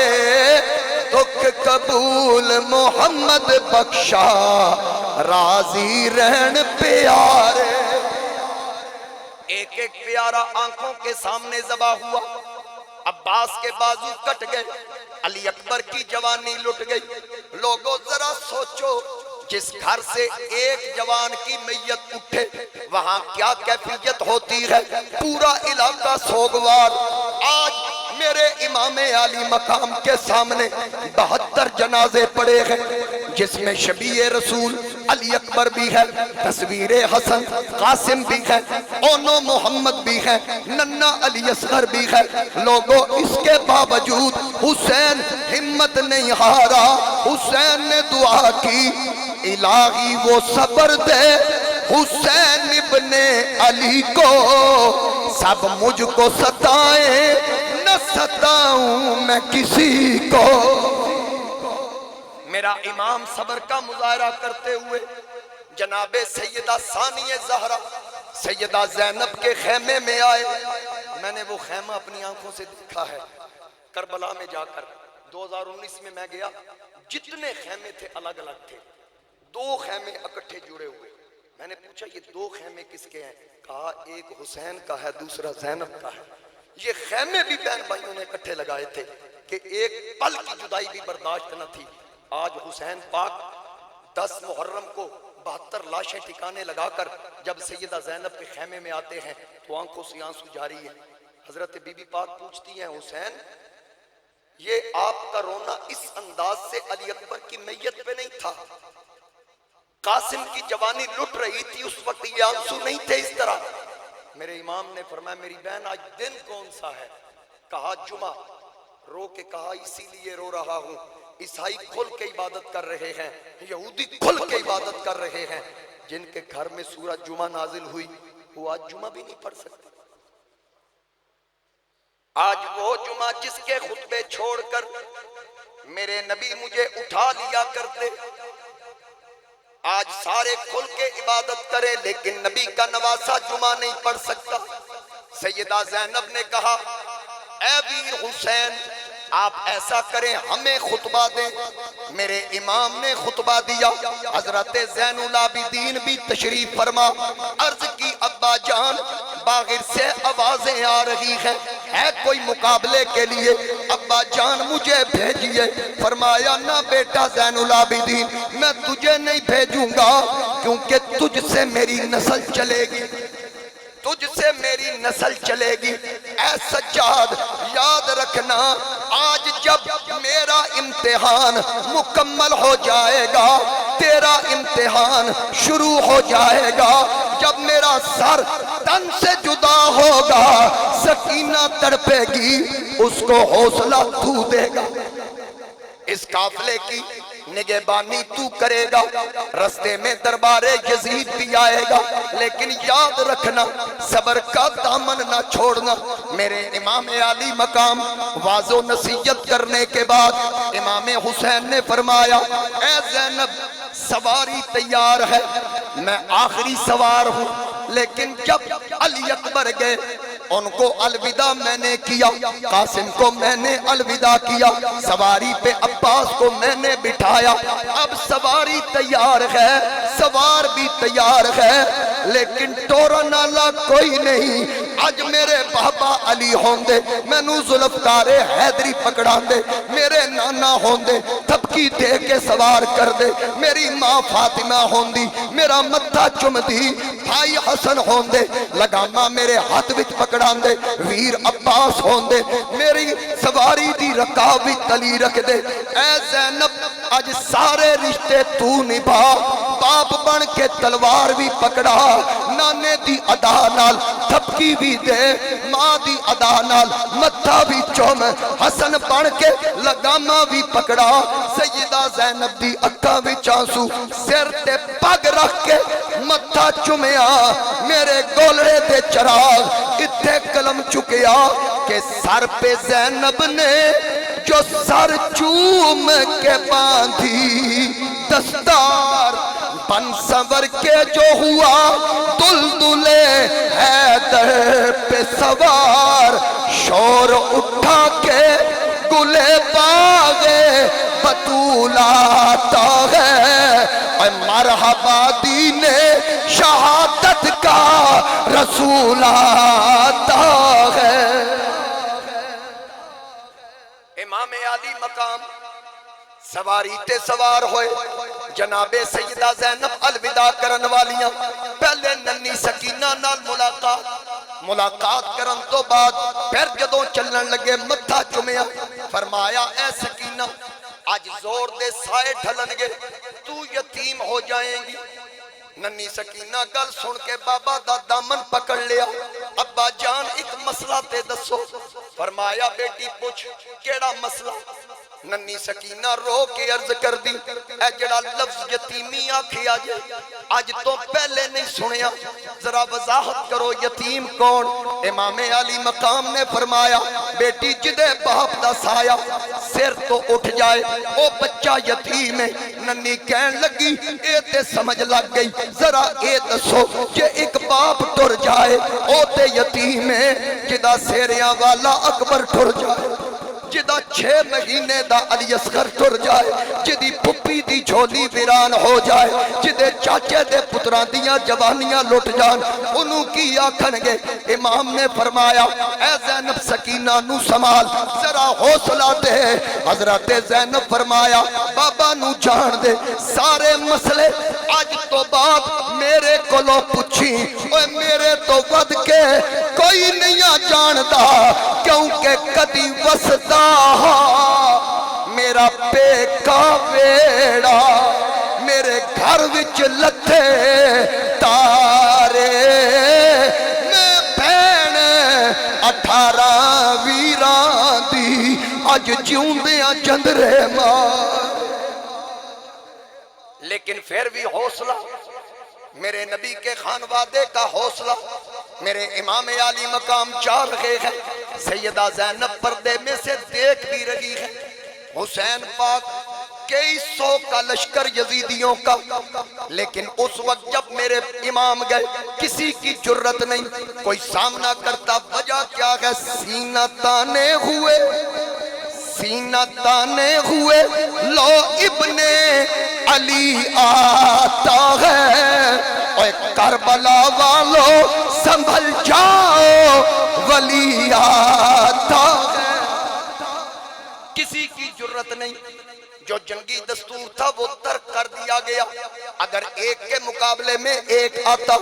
دکھ قبول محمد بخشا، راضی رہن پیارے۔ ایک ایک پیارا آنکھوں کے سامنے ذبح ہوا، عباس کے بازو کٹ گئے، علی اکبر کی جوانی لٹ گئی۔ لوگوں ذرا سوچو، جس گھر سے ایک جوان کی میت اٹھے وہاں کیا کیفیت ہوتی ہے، پورا علاقہ سوگوار۔ آج میرے امام علی مقام کے سامنے 72 جنازے پڑے ہیں، جس میں شبیہ رسول علی اکبر بھی ہے، تصویر حسن قاسم بھی ہے، اونو محمد بھی ہے، ننا علی اصغر بھی ہے۔ لوگوں اس کے باوجود حسین ہمت نہیں ہارا، حسین نے دعا کی الہی وہ صبر دے حسین ابن علی کو، سب مجھ کو ستائیں نہ ستاؤں میں کسی کو۔ میرا امام صبر کا مظاہرہ کرتے ہوئے جناب سیدہ ثانیہ زہرا سیدہ زینب کے خیمے میں آئے۔ میں نے وہ خیمہ اپنی آنکھوں سے دیکھا ہے کربلا میں جا کر، 2019 میں میں گیا، جتنے خیمے تھے الگ الگ تھے، 2 خیمے اکٹھے جڑے ہوئے۔ میں نے پوچھا یہ 2 خیمے کس کے ہیں؟ کہا ایک حسین کا ہے دوسرا زینب کا ہے۔ یہ خیمے بھی بہن بھائیوں نے اکٹھے لگائے تھے کہ ایک پل کی جدائی بھی برداشت نہ تھی۔ آج حسین پاک 10 محرم کو 72 لاشیں ٹھکانے لگا کر جب سیدہ زینب کے خیمے میں آتے ہیں تو آنکھوں سے آنسو جاری ہیں۔ حضرت بی بی پاک پوچھتی ہیں حسین یہ آپ کا رونا اس انداز سے علی اکبر کی میت پہ نہیں تھا، قاسم کی جوانی لٹ رہی تھی اس وقت یہ آنسو نہیں تھے اس طرح۔ میرے امام نے فرمایا میری بہن آج دن کون سا ہے؟ کہا جمعہ۔ رو کے کہا اسی لیے رو رہا ہوں، عیسائی کھل کے عبادت کر رہے ہیں، یہودی کھل کے عبادت کر رہے ہیں، جن کے گھر میں سورہ جمعہ نازل ہوئی وہ آج جمعہ بھی نہیں پڑھ سکتے۔ آج وہ جمعہ جس کے خطبے چھوڑ کر میرے نبی مجھے اٹھا لیا کرتے، آج سارے کھل کے عبادت کرے لیکن نبی کا نواسہ جمعہ نہیں پڑھ سکتا۔ سیدہ زینب نے کہا اے ویر حسین آپ ایسا کریں ہمیں خطبہ دیں۔ میرے امام نے خطبہ دیا، حضرت زین العابدین بھی تشریف فرما، عرض کی ابا جان باغر سے آوازیں آ رہی ہیں، ہے کوئی مقابلے کے لیے؟ ابا جان مجھے بھیجیے۔ فرمایا نہ بیٹا زین العابدین میں تجھے نہیں بھیجوں گا کیونکہ تجھ سے میری نسل چلے گی، تجھ سے میری نسل چلے گی۔ اے سجاد یاد رکھنا آج جب میرا امتحان مکمل ہو جائے گا تیرا امتحان شروع ہو جائے گا۔ جب میرا سر تن سے جدا ہوگا سکینہ تڑپے گی اس کو حوصلہ تو دے گا، اس قافلے کی نگہبانی تو کرے گا، رستے میں دربار یزید بھی آئے گا، لیکن یاد رکھنا صبر کا دامن نہ چھوڑنا۔ میرے امام عالی مقام واعظ و نصیحت کرنے کے بعد امام حسین نے فرمایا اے زینب سواری تیار ہے، میں آخری سوار ہوں، لیکن جب علی اکبر گئے ان کو الوداع میں نے کیا، قاسم کو میں نے الوداع کیا، سواری پہ عباس کو میں نے بٹھایا۔ اب سواری تیار ہے، سوار بھی تیار ہے، لیکن ٹورا نالا کوئی نہیں۔ آج میرے بابا علی ہوندے مینوں ذوالفقار حیدری پکڑا دے، میرے نانا ہوندے تھپکی دے کے سوار کر دے، میری ماں فاطمہ ہوندی میرا متھا چم دی، بھائی حسن ہوندے لگاما میرے ہاتھ وچ پکڑا دے، ویر عباس ہوندے میری سواری دی رکاوی تلی رکھ دے۔ اے زینب آج سارے رشتے تو نبھا، باپ بن کے تلوار بھی پکڑا، نانے دی ادا نال تھپکی بھی دے، ماں دی ادا نال متھا بھی چوم، حسن بن کے لگاما بھی پکڑا۔ سیدہ زینب دی اکھاں وچ آنسو، سر تے پگ رکھ کے متھا چومیا، میرے گولڑے تے چراغ اتھے قلم چکیا کہ سر پہ زینب نے جو سر چوم کے باندھی دستار، بن سنور کے جو ہوا دلدلے حیدر پہ سوار، شور اٹھا کے گلے باغے بطول آتا ہے، اے مرحبا دینے شہادت کا رسول آتا ہے۔ امام عالی مقام سواری تے سوار ہوئے، جناب سیدہ زینب الوداع کرن والیاں، پہلے ننی سکینہ نال ملاقات کرن تو بعد پھر جدوں چلن لگے متھا چومیا، فرمایا اے سکینہ آج زور دے سائے ڈھلن گے، تو تو یتیم ہو جائیں گی۔ ننی سکینہ گل سن کے بابا دا دامن پکڑ لیا، ابا جان ایک مسئلہ تے دسو۔ فرمایا بیٹی پوچھ کیڑا مسئلہ؟ ننی سکینہ رو کے عرض کر دی اے جڑا لفظ یتیمی آکھیا جائے آج تو پہلے نہیں سنیا، ذرا وضاحت کرو یتیم کون؟ امام علی مقام نے فرمایا بیٹی جدے باپ دا سایہ سر تو اٹھ جائے او بچہ یتیم ہے۔ ننی کہن لگی اے تے سمجھ لگ گئی، ذرا اے دسو کہ ایک باپ ٹر جائے او تے یتیم ہے، جدا سیریاں والا اکبر ٹر جائے، جدا 6 مہینے دا علی اصغر ٹر جائے، جدی پھپھی دی جھولی ویران ہو جائے، جدے چاچے دے پتران دیاں جوانیاں لٹ جان، انہوں کی آکھن گے۔ امام نے فرمایا اے زینب سکینہ نو سمال، ذرا حوصلہ دے۔ حضرت زینب فرمایا بابا نو جان دے سارے مسئلے آج تو بعد میرے کولو پوچھی، اوے میرے تو ود کے کوئی نہیں جاندا، کیونکہ کدی وسدا میرا پیکا ویڑا، میرے گھر وچ لتھے تارے، میں بہن 18 ویران دی اج جیوندیاں چندرے مار۔ لیکن پھر بھی حوصلہ میرے نبی کے خانوادے کا حوصلہ، میرے امام عالی مقام چار رہے ہیں، سیدہ زینب پردے میں سے دیکھ بھی رہی ہے، حسین پاک کئی 100 کا لشکر یزیدیوں کا، لیکن اس وقت جب میرے امام گئے کسی کی جرت نہیں کوئی سامنا کرتا، وجہ کیا ہے؟ سینہ تانے ہوئے، سینہ تانے ہوئے، لو ابن علی آتا ہے، اے کربلا والو سنبھل جاؤ ولی آتا ہے۔ کسی کی جرت نہیں، جو جنگی دستور تھا وہ ترک کر دیا گیا، اگر ایک کے مقابلے میں ایک آتا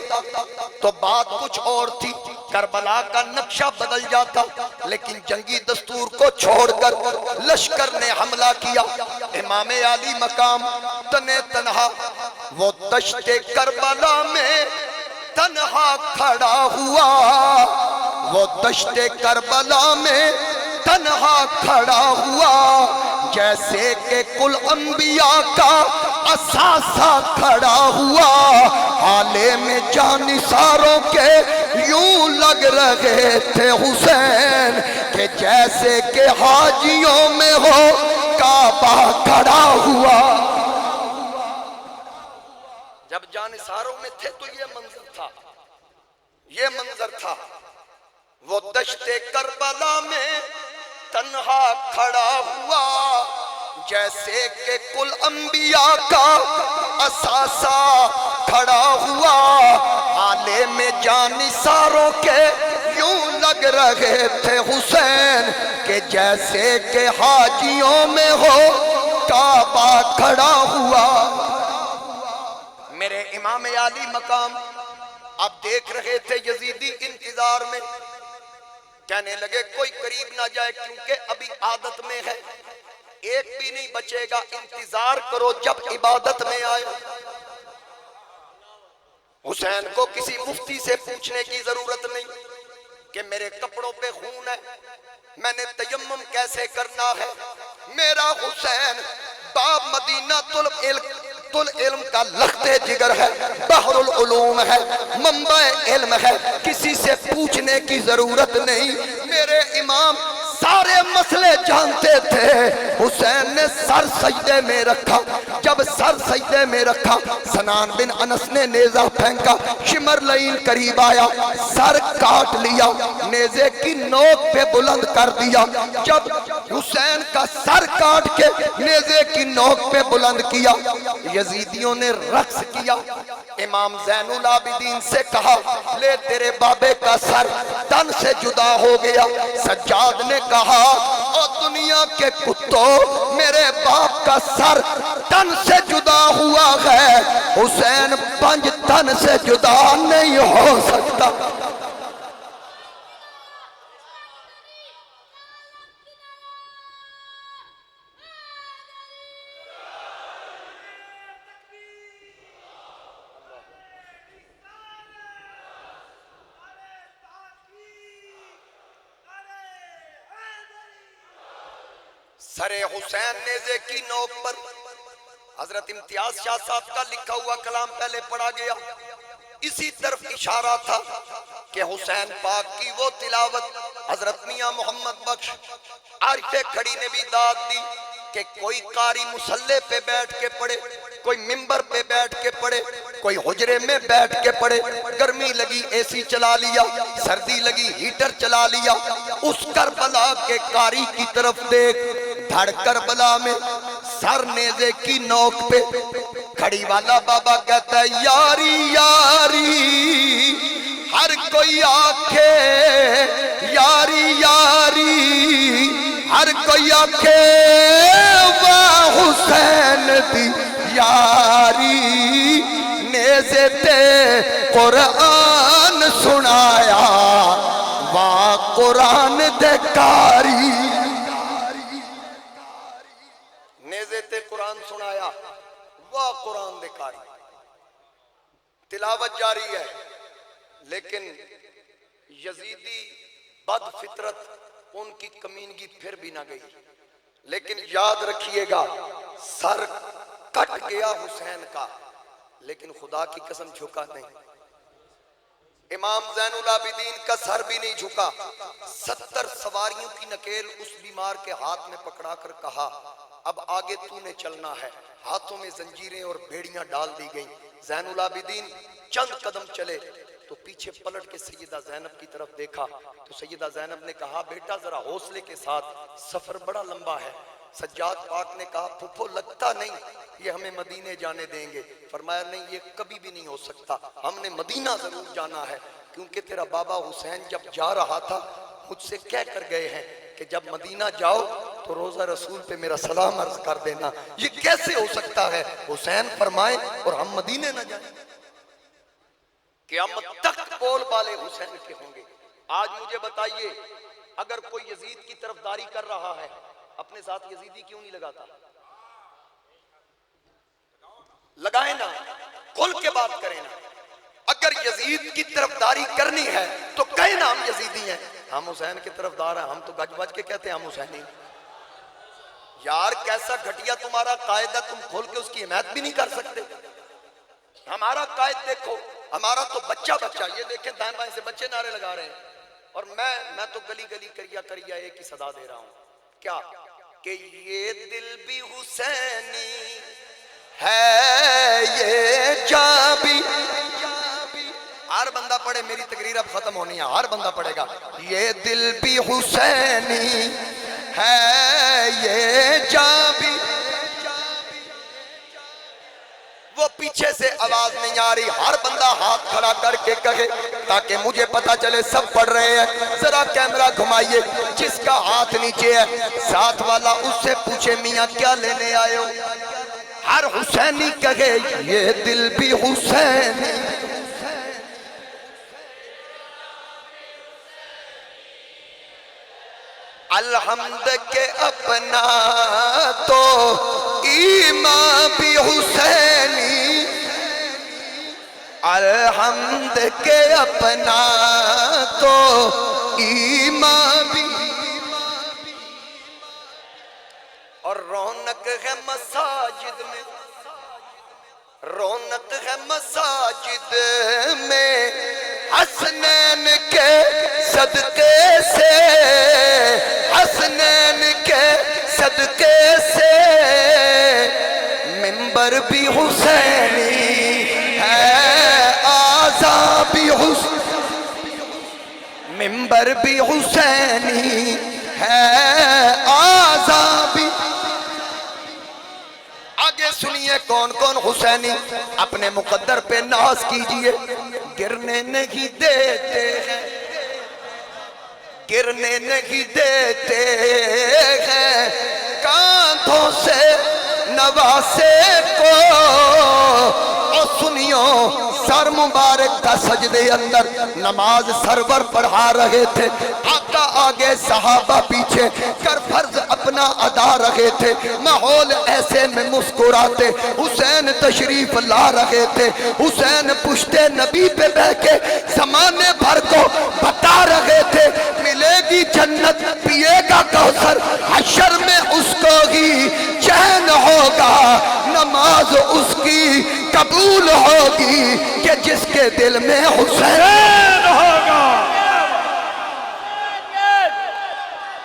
تو بات کچھ اور تھی، کربلا کا نقشہ بدل جاتا، لیکن جنگی دستور کو چھوڑ کر لشکر نے حملہ کیا۔ امام علی مقام تنے تنہا وہ دشت کربلا میں تنہا کھڑا ہوا، وہ دشت کربلا میں تنہا کھڑا ہوا، جیسے کہ کل انبیاء کا اثاثہ کھڑا ہوا، حالے میں جانثاروں کے یوں لگ رہے تھے حسین کہ جیسے کہ حاجیوں میں ہو کعبہ کھڑا ہوا۔ جب جانثاروں میں تھے تو یہ منظر تھا، یہ منظر تھا، وہ دشت کربلا میں تنہا کھڑا ہوا، جیسے کہ کل انبیاء کا اثاثہ کھڑا ہوا، حالے میں جانثاروں کے یوں لگ رہے تھے حسین کہ جیسے کہ حاجیوں میں ہو کعبہ کھڑا ہوا۔ میرے امام عالی مقام اب دیکھ رہے تھے یزیدی انتظار میں، کہنے لگے کوئی قریب نہ جائے کیونکہ ابھی عادت میں ہے، ایک بھی نہیں بچے گا، انتظار کرو جب عبادت میں آئے۔ حسین کو کسی مفتی سے پوچھنے کی ضرورت نہیں کہ میرے کپڑوں پہ خون ہے، میں نے تیمم کیسے کرنا ہے۔ میرا حسین باب مدینہ طلب علم کا لخت جگر ہے، بحر العلوم ہے، منبع علم ہے، کسی سے پوچھنے کی ضرورت نہیں۔ میرے امام سارے مسئلے جانتے تھے۔ حسین نے سر سجدے میں رکھا، جب سر سجدے میں رکھا سنان بن انس نے نیزہ پھینکا، شمر لعین قریب آیا، سر کاٹ لیا، نیزے کی نوک پہ بلند کر دیا۔ جب حسین کا سر کاٹ کے نیزے کی نوک پہ بلند کیا، یزیدیوں نے رقص کیا۔ امام زین العابدین سے کہا لے تیرے بابے کا سر تن سے جدا ہو گیا۔ سجاد نے کہا او دنیا کے کتوں، میرے باپ کا سر تن سے جدا ہوا ہے، حسین 5 تن سے جدا نہیں ہو سکتا۔ سر حسین نیزے کی نوک پر حضرت امتیاز شاہ صاحب کا لکھا ہوا کلام پہلے پڑھا گیا، اسی طرف اشارہ تھا کہ حسین پاک کی وہ تلاوت حضرت میاں محمد بخش عارف کھڑی نے بھی داد دی کہ کوئی قاری مصلی پہ بیٹھ کے پڑھے، کوئی ممبر پہ بیٹھ کے پڑھے، کوئی حجرے میں بیٹھ کے پڑھے، گرمی لگی اے سی چلا لیا، سردی لگی ہیٹر چلا لیا، اس کربلا کے قاری کی طرف دیکھ، دھڑ کربلا میں سر نیزے کی نوک پہ کھڑی والا بابا کہتا ہے یاری یاری ہر کوئی آنکھے، یاری یاری ہر کوئی آنکھے، واہ حسین دی یاری، نیزے تے قرآن سنایا، واہ قرآن دے کاری، نیزے تے قرآن سنایا، واہ قرآن دے کاری۔ تلاوت جاری ہے، لیکن یزیدی بد فطرت ان کی کمینگی پھر بھی نہ گئی، لیکن یاد رکھیے گا سر کٹ گیا حسین کا، لیکن خدا کی قسم جھکا نہیں۔ امام زین العابدین کا سر بھی نہیں جھکا، 70 سواریوں کی نکیل اس بیمار کے ہاتھ میں پکڑا کر کہا اب آگے تو نے چلنا ہے، ہاتھوں میں زنجیریں اور بیڑیاں ڈال دی گئیں۔ زین العابدین چند قدم چلے تو پیچھے پلٹ کے سیدہ زینب کی طرف دیکھا تو سیدہ زینب نے کہا بیٹا ذرا حوصلے کے ساتھ، سفر بڑا لمبا ہے۔ سجاد پاک نے کہا پھپھو لگتا نہیں یہ ہمیں مدینے جانے دیں گے، فرمایا نہیں یہ کبھی بھی نہیں ہو سکتا، ہم نے مدینہ ضرور جانا ہے، کیونکہ تیرا بابا حسین جب جا رہا تھا مجھ سے کہہ کر گئے ہیں کہ جب مدینہ جاؤ تو روزہ رسول پہ میرا سلام عرض کر دینا، یہ کیسے ہو سکتا ہے حسین فرمائے اور ہم مدینے نہ جائیں؟ قیامت تک بول بالے حسین کے ہوں گے۔ آج مجھے بتائیے اگر کوئی یزید کی طرفداری کر رہا ہے اپنے ساتھ یزیدی کیوں نہیں لگاتا؟ لگائیں نا، کھل کے بات کریں نا۔ اگر یزید کی طرفداری کرنی ہے تو کہیں نا ہم یزیدی ہیں، ہم حسین کی طرفدار ہیں، ہم تو گج بج کے کہتے ہیں ہم حسینی۔ یار کیسا گھٹیا تمہارا قائد ہے، تم کھول کے اس کی حمایت بھی نہیں کر سکتے۔ ہمارا قائد دیکھو، ہمارا تو بچہ یہ دیکھیں دائیں بائیں سے بچے نعرے لگا رہے ہیں، اور میں تو گلی گلی کریا کریا ایک ہی صدا دے رہا ہوں، کیا کہ یہ دل بھی حسینی ہے، یہ جاں بھی۔ ہر بندہ پڑھے، میری تقریر اب ختم ہونی ہے، ہر بندہ پڑھے گا یہ دل بھی حسینی ہے، یہ جاں بھی۔ وہ پیچھے سے آواز نہیں آ رہی، ہر بندہ ہاتھ کھڑا کر کے کہے تاکہ مجھے پتا چلے سب پڑھ رہے ہیں۔ ذرا کیمرہ گھمائیے، جس کا ہاتھ نیچے ہے ساتھ والا اس سے پوچھے میاں کیا لینے آئے ہو؟ ہر حسینی کہے یہ دل بھی حسینی۔ الحمد کے اپنا تو ایمان بھی حسینی، الحمد کے اپنا تو ایمان بھی، اور رونق ہے مساجد میں، رونق ہے مساجد میں حسنین کے صدقے سے، حسنین کے صدقے سے منبر بھی حسینی ہے، آذان بھی حسینی، منبر بھی حسینی ہے، آذان بھی۔ آگے سنیے کون کون حسینی اپنے مقدر پہ ناز کیجئے۔ گرنے نہیں دیتے ہیں، گرنے نہیں دیتے ہیں کاندھوں سے نواسے کو، اور سنیو سر مبارک کا سجدے اندر نماز سرور پڑھا رہے تھے، آقا آگے صحابہ پیچھے کر فرض اپنا ادا رہے تھے، ماحول ایسے میں مسکراتے حسین تشریف لا رہے تھے، حسین پشتے نبی پہ بہ کے زمانے بھر کو بتا رہے تھے ملے گی جنت، پیے گا کوثر، حشر میں اس بطول ہوگی کہ جس کے دل میں حسین ہوگا.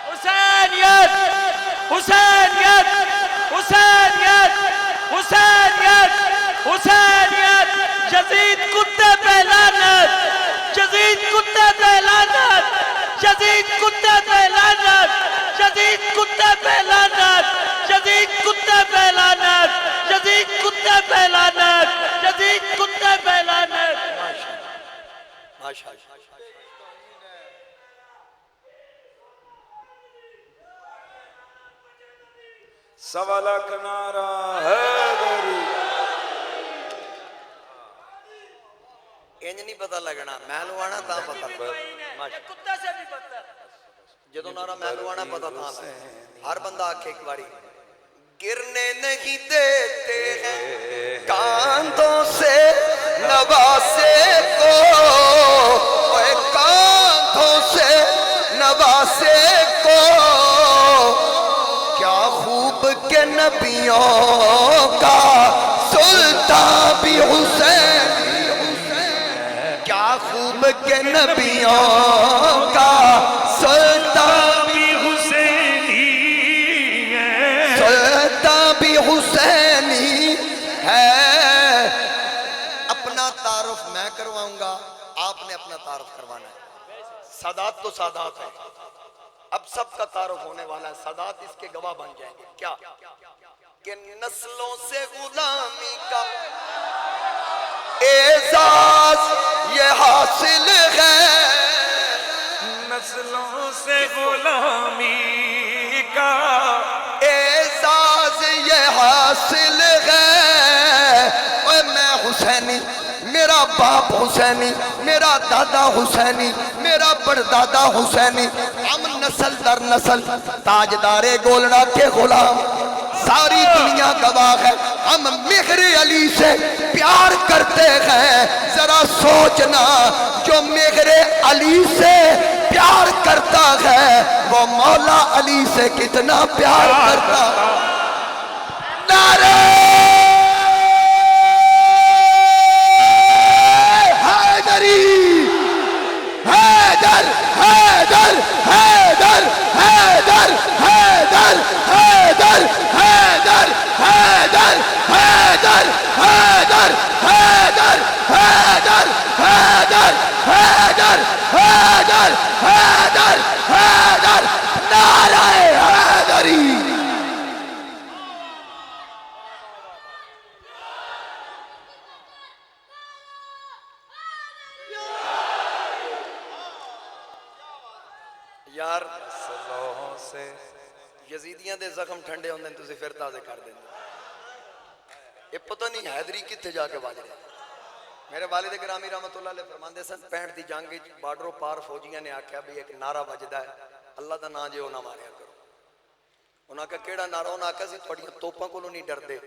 حسینیت حسینیت حسینیت حسینیت حسینیت یزید کتے پہ لعنت یزید کتے پہ لعنت یزید کتے پہ لعنت یزید کتے پہ لعنت یزید کتے پہ لعنت یزید کتے پہ لعنت یزید کتے پہ لعنت. ماشاءاللہ. سوا لاکھ نعرہ حیدری. انج نہیں پتہ لگنا محلو آنا تا پتہ کتے سے بھی بدتر. جدو نارا محلو آنا پتہ تھا. ہر بندہ آکھے ایک باری گرنے نہیں دیتے ہیں کاندھوں سے نواسے کو اے کاندھوں سے نواسے کو کیا خوب کے نبیوں کا سلطان بھی حسین کیا خوب کے نبیوں کا سلطان بھی حسینی ہے سلطان بھی حسینی ہے. اپنا تعارف میں کرواؤں گا آپ نے اپنا تعارف کروانا ہے. سادات تو سادات ہے اب سب کا تعارف ہونے والا ہے. سادات اس کے گواہ بن جائیں گے. کیا کہ نسلوں سے غلامی کا اعزاز یہ حاصل ہے نسلوں سے غلامی کا اعزاز یہ حاصل ہے. اور میں حسینی میرا باپ حسینی میرا دادا حسینی میرا پردادا حسینی ہم نسل در نسل تاجدار گولڑا کے غلام. ساری دنیا گواہ ہے ہم مہر علی سے پیار کرتے ہیں. ذرا سوچنا جو مہر علی سے پیار کرتا ہے وہ مولا علی سے کتنا پیار کرتا ہے. نعرہ حیدر حیدر حیدر حیدر حیدر حیدر حیدر حیدر حیدر حیدر حیدر حیدر حیدر حیدر حیدر حیدر حیدر نعرہ حیدری. یار سے یزیدیاں دے زخم ٹھنڈے ہوندے تسی پھر تازے کر دیں. یہ پتہ نہیں حیدری کتنے جا کے باج رہے. میرے والد گرامی رحمت اللہ علیہ فرماندے سن 65 دی جنگ وچ بارڈروں پار فوجیاں نے آکھیا بھی ایک نعرہ وجدا ہے اللہ دا نام جے او نہ ماریا کرو. انہاں کا کیڑا نعرہ؟ انہاں آکھیا سی تہاڈیاں توپاں کولوں نہیں ڈردے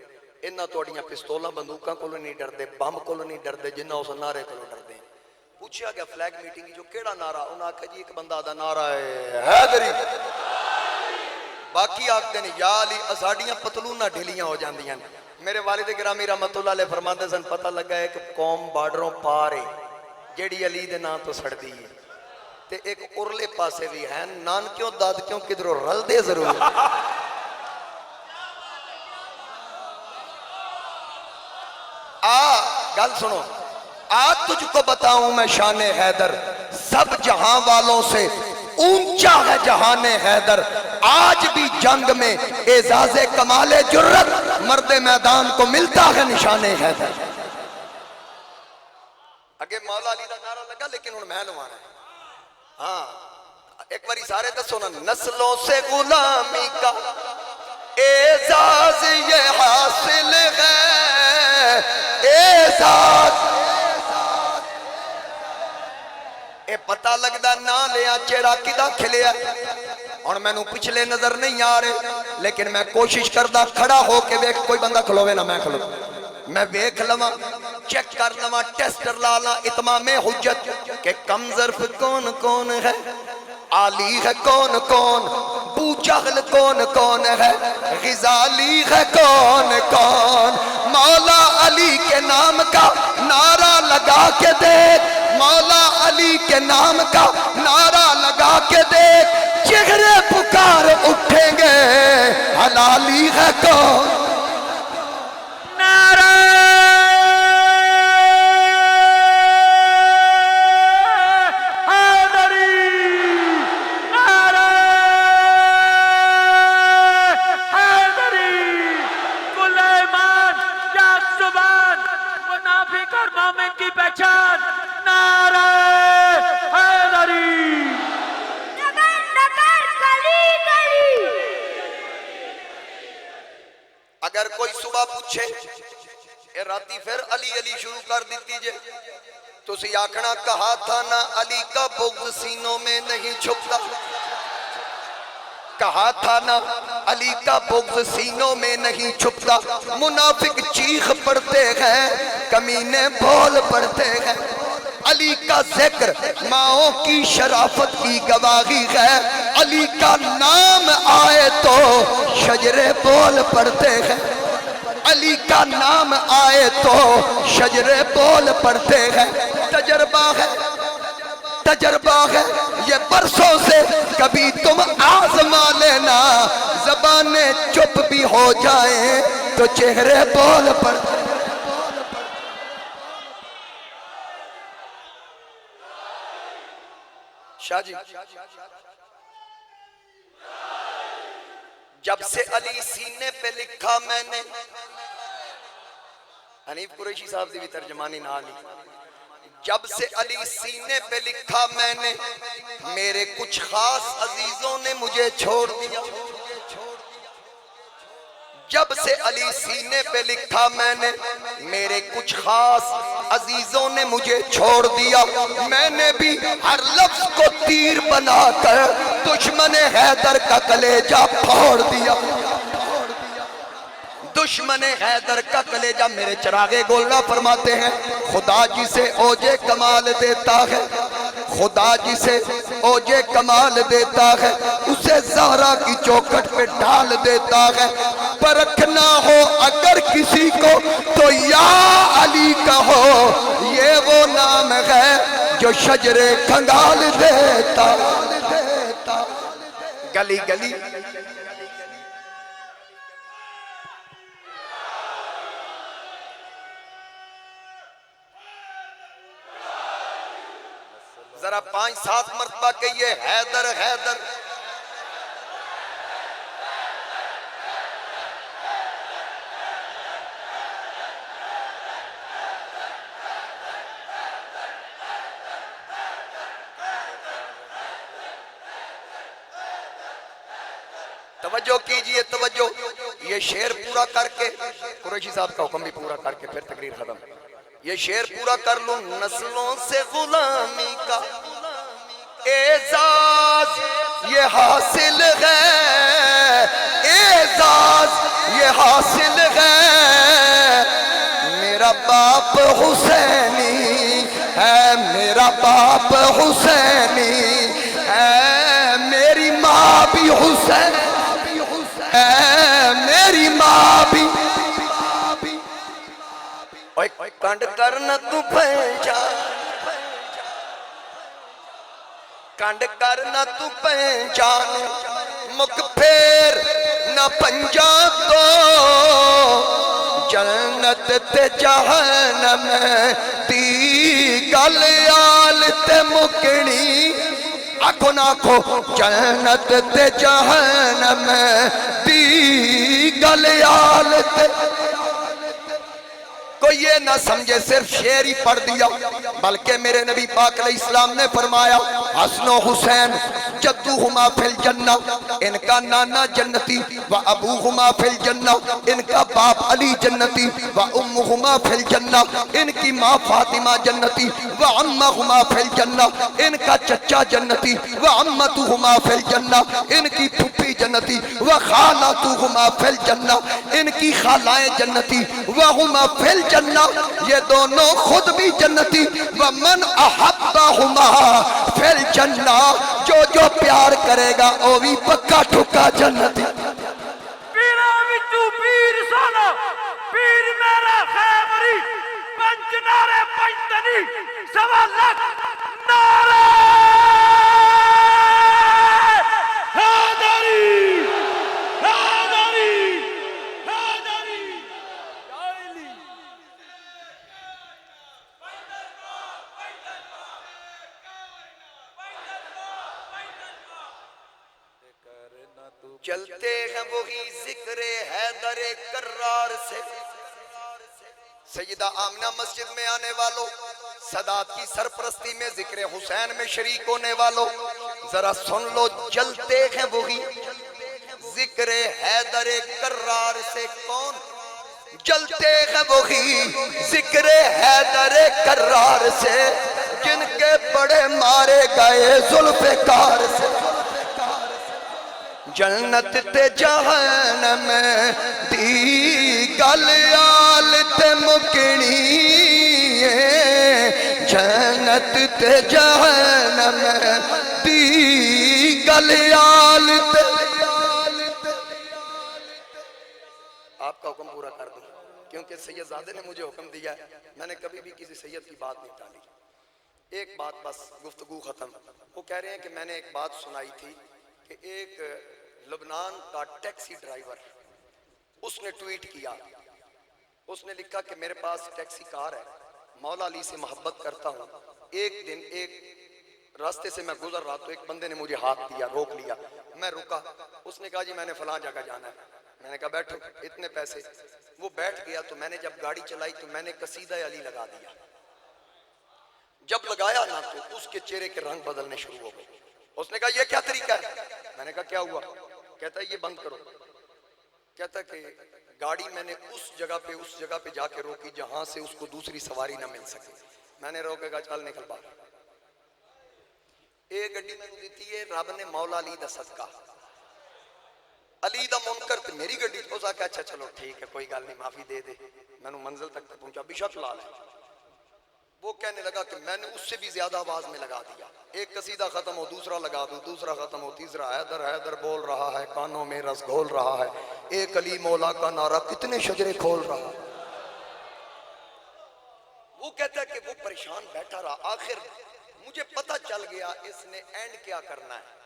انہاں تہاڈیاں پستولاں بندوقاں کولوں نہیں ڈردے بم کولوں نہیں ڈردے جنہاں اس نعرے کولوں ڈردے. پوچھا گیا فلیگ میٹنگ جو کیڑا نعرہ؟ انہاں آکھیا جی ایک بندہ دا نعرہ ہے حیدری. باقی آکھدے نے یا علی اساڈیاں پتلوناں ڈھیلیاں ہو جاندیاں. میرے والد گرامی رحمت اللہ علیہ فرماندے سن پتہ لگا ہے کہ قوم بارڈروں پار ہے جیڑی علی دے نام تو سڑدی ہے تے ایک ارلے پاسے بھی ہیں نان کیوں داد کیوں کدھروں رل دے ضرور. گل سنو آج تجھ کو بتاؤں میں شان حیدر سب جہاں والوں سے اونچا ہے جہان حیدر. آج بھی جنگ میں اعزاز کمال جرت مرد میدان کو ملتا ہے نشان حیدر. اگے مولا علی دا نعرہ لگا لیکن ان محل آنا ہے. ہاں ایک باری سارے دسو نا. نسلوں سے غلامی کا اعزاز یہ حاصل ہے اعزاز. اے پتہ لگدا نہ لیا چہرہ کدا کھلیا اور میں نو پچھلے نظر نہیں آ رہے لیکن میں کوشش کردا کھڑا ہو کے ویکھ کوئی بندہ کھلوے نہ میں کھلو میں ویکھ لواں چیک کر لواں ٹیسٹر لالا اتمام حجت کہ کم ظرف کون کون ہے عالی ہے کون کون ابو جہل کون کون ہے، غزالی ہے کون کون، مولا علی کے نام کا نعرہ لگا کے دیکھ، مولا علی کے نام کا نعرہ لگا کے دیکھ، چہرے پکار اٹھیں گے، حلالی ہے کون۔ نعرہ حیدری، نعرہ حیدری، کل ایمان جاگ زبان، منافق اور مومن کی پہچان، نعرہ حیدری۔ نگر نگر گلی گلی اگر کوئی صبح پوچھے اے راتی پھر علی علی شروع کر دیتی جے تو اسی آکھنا کہا تھا نا علی کا بغض سینوں میں نہیں چھپتا، کہا تھا نا علی کا بغض سینوں میں نہیں چھپتا، منافق چیخ پڑتے ہیں، کمینے بول پڑتے ہیں، علی کا ذکر ماؤں کی شرافت کی گواہی ہے، علی کا نام آئے تو شجرے بول پڑتے ہیں، علی کا نام آئے تو شجرے بول پڑتے ہیں، تجربہ ہے یہ برسوں سے، کبھی تم آزما لینا، زبانیں چپ بھی ہو جائیں تو چہرے بول پڑتے ہیں۔ شاہ جی، جب سے علی سینے پہ لکھا میں نے، حنیف قریشی صاحب دی بھی ترجمانی نہ لی، جب سے علی سینے پہ لکھا میں نے، میرے کچھ خاص عزیزوں نے مجھے چھوڑ دیا، جب سے علی سینے پہ لکھا میں نے، میرے کچھ خاص عزیزوں نے مجھے چھوڑ دیا، میں نے بھی ہر لفظ کو تیر بنا کر دشمن حیدر کا کلیجہ پھوڑ دیا، دشمن حیدر کا کلیجہ۔ میرے چراغے گولہ فرماتے ہیں خدا جسے اوجے کمال دیتا ہے، خدا جسے اوجے کمال دیتا ہے، اسے زہرا کی چوکھٹ پہ ڈال دیتا ہے، پرکھنا ہو اگر کسی کو تو یا علی کہو، یہ وہ نام ہے جو شجرے کھنگال دیتا۔ گلی گلی ذرا 5-7 مرتبہ کہیے حیدر حیدر۔ توجہ کیجئے توجہ، یہ شعر پورا کر کے، قریشی صاحب کا حکم بھی پورا کر کے پھر تقریر ختم، یہ شعر پورا کر لوں۔ نسلوں سے غلامی کا اعزاز یہ حاصل ہے، اعزاز یہ حاصل ہے، میرا باپ حسینی ہے، میرا باپ حسینی ہے، میری ماں بھی حسین ہے، میری ماں بھی۔ کنڈ کرنا تو پہچان، کنڈ کرنا تو پہچان، مک پھیر نہ پنجاب تو، جنت تے جہنم دی گل آل تے مکنی، آنکھوں ناکھو جنت تے جہنم دی گل آل تے۔ کوئی یہ نہ سمجھے صرف شعر ہی پڑھ دیا، بلکہ میرے نبی پاک علیہ السلام نے فرمایا حسن و حسین جدوہما فی الجنہ، ان کا نانا جنتی، و ابوہما فی الجنہ، ان کا باپ علی جنتی، و امہما فی الجنہ، ان کی ماں فاطمہ جنتی، و عمہما فی الجنہ، ان کا چچا جنتی، و عمتہما فی الجنہ، ان کی پھپھی جنتی، و خالاتہما فی الجنہ، ان کی خالائیں جنتی، وہما فی الجنہ، یہ دونوں خود بھی جنتی، ومن احبہما فی الجنہ، جو جو پیار کرے گا وہ بھی پکا ٹھکا جنتی پیرا وچوں پیر سونا پیر میرا خیبری پنج نعرے پنجتنی سوا لاکھ نعرے حیدری حیدری حیدری جائلی چلتے ہیں وہی ذکر حیدر کرار سے سیدہ آمنہ مسجد میں آنے والوں سادات کی سرپرستی میں ذکر حسین میں شریک ہونے والوں ذرا سن لو چلتے ہیں وہی ذکر حیدر کرار سے کون چلتے ہیں وہی ذکر حیدر کرار سے جن کے بڑے مارے گئے ذوالفقار سے جنت تے جہنم دی گل آل تے مکنی جنت تے جہنم دی گل آل تے آپ کا حکم پورا کر دوں کیونکہ سید زادے نے مجھے حکم دیا ہے میں نے کبھی بھی کسی سید کی بات نہیں ٹالی ایک بات بس گفتگو ختم وہ کہہ رہے ہیں کہ میں نے ایک بات سنائی تھی کہ ایک لبنان کا ٹیکسی ڈرائیور اس نے ٹویٹ کیا اس نے لکھا کہ میرے پاس ٹیکسی کار ہے مولا علی سے محبت کرتا ہوں ایک دن ایک راستے سے میں گزر رہا تو ایک بندے نے مجھے ہاتھ دیا روک لیا میں رکا اس نے کہا جی میں نے فلاں جگہ جانا ہے میں نے کہا بیٹھو اتنے پیسے وہ بیٹھ گیا تو میں نے جب گاڑی چلائی تو میں نے قصیدہ علی لگا دیا جب لگایا نا تو اس کے چہرے کے رنگ بدلنے شروع ہو گئے اس نے کہا یہ کیا طریقہ ہے میں نے کہا کیا ہوا کہتا ہے یہ بند کرو کہتا ہے کہ گاڑی میں نے اس جگہ پہ جا کے روکی جہاں سے اس کو دوسری سواری نہ مل سکے میں نے روکے گا چل نکل باہر ایک گڈی میں دیتی ہے رب نے مولا علی دا صدقہ علی دا منکر تے میری گڈی تو سا کہ اچھا چلو ٹھیک ہے کوئی گل نہیں معافی دے دے میں نے منزل تک پہنچا بشک لا لے وہ کہنے لگا کہ میں نے اس سے بھی زیادہ آواز میں لگا دیا ایک قصیدہ ختم ہو دوسرا لگا دوں دوسرا ختم ہو تیسرا حیدر حیدر بول رہا ہے کانوں میں رس گھول رہا ہے ایک علی مولا کا نعرہ کتنے شجرے کھول رہا وہ کہتا ہے کہ وہ پریشان بیٹھا رہا آخر مجھے پتہ چل گیا اس نے اینڈ کیا کرنا ہے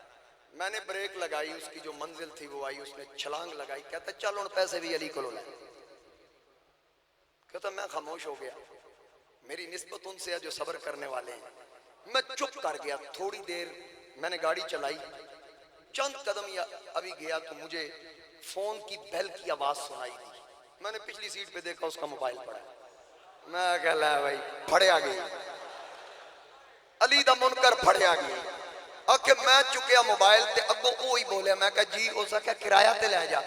میں نے بریک لگائی اس کی جو منزل تھی وہ آئی اس نے چھلانگ لگائی کہتا ہے چل ان پیسے بھی علی کو لو لے کہتا میں خاموش ہو گیا میری نسبت ان سے ہے جو صبر کرنے والے ہیں میں چپ کر گیا تھوڑی دیر میں نے گاڑی چلائی چند قدم یا ابھی گیا تو مجھے فون کی بیل کی آواز سنائی دی میں نے پچھلی سیٹ پہ دیکھا اس کا موبائل پڑا میں کہہ لیا بھائی پھڑے آ گئی علی دا منکر پھڑے آ گئی کہ میں چکیا موبائل تے اگو وہی بولیا میں کہا جی اس کا کرایہ تے لے جا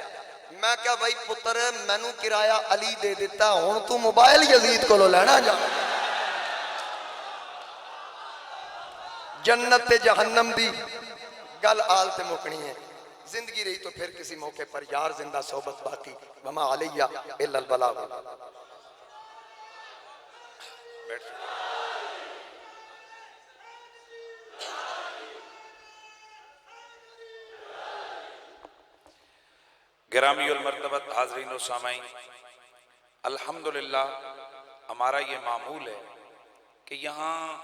میں کہا بھائی پتر مینوں کرایہ علی دے دیتا ہن تو موبائل یزید کو لینا جا جنت تے جہنم دی گل آل تے مکنی ہے زندگی رہی تو پھر کسی موقع پر یار زندہ صحبت باقی وما علیہ الا البلاغ گرامی المرتبت حاضرین و سامعین الحمدللہ ہمارا یہ معمول ہے کہ یہاں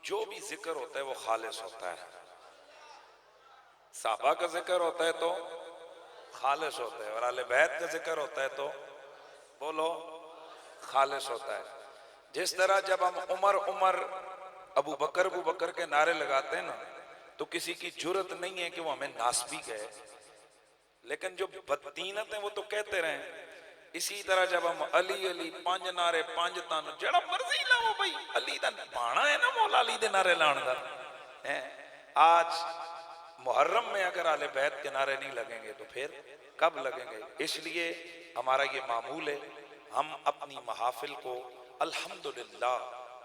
جو بھی ذکر ہوتا ہے وہ خالص ہوتا ہے صحابہ کا ذکر ہوتا ہے تو خالص ہوتا ہے اور اہل بیت کا ذکر ہوتا ہے تو بولو خالص ہوتا ہے جس طرح جب ہم عمر عمر ابو بکر کے نعرے لگاتے ہیں نا تو کسی کی جرت نہیں ہے کہ وہ ہمیں ناسبی کہے لیکن جو بدتینت ہیں وہ تو کہتے رہیں اسی طرح جب ہم علی علی پانچ نعرے پانچ تان جڑا مرضی لاؤ بھائی علی دا بانا ہے نا مولا علی دے نعرے لان دا آج محرم میں اگر اہل بیت کے نعرے نہیں لگیں گے تو پھر کب لگیں گے اس لیے ہمارا یہ معمول ہے ہم اپنی محافل کو الحمدللہ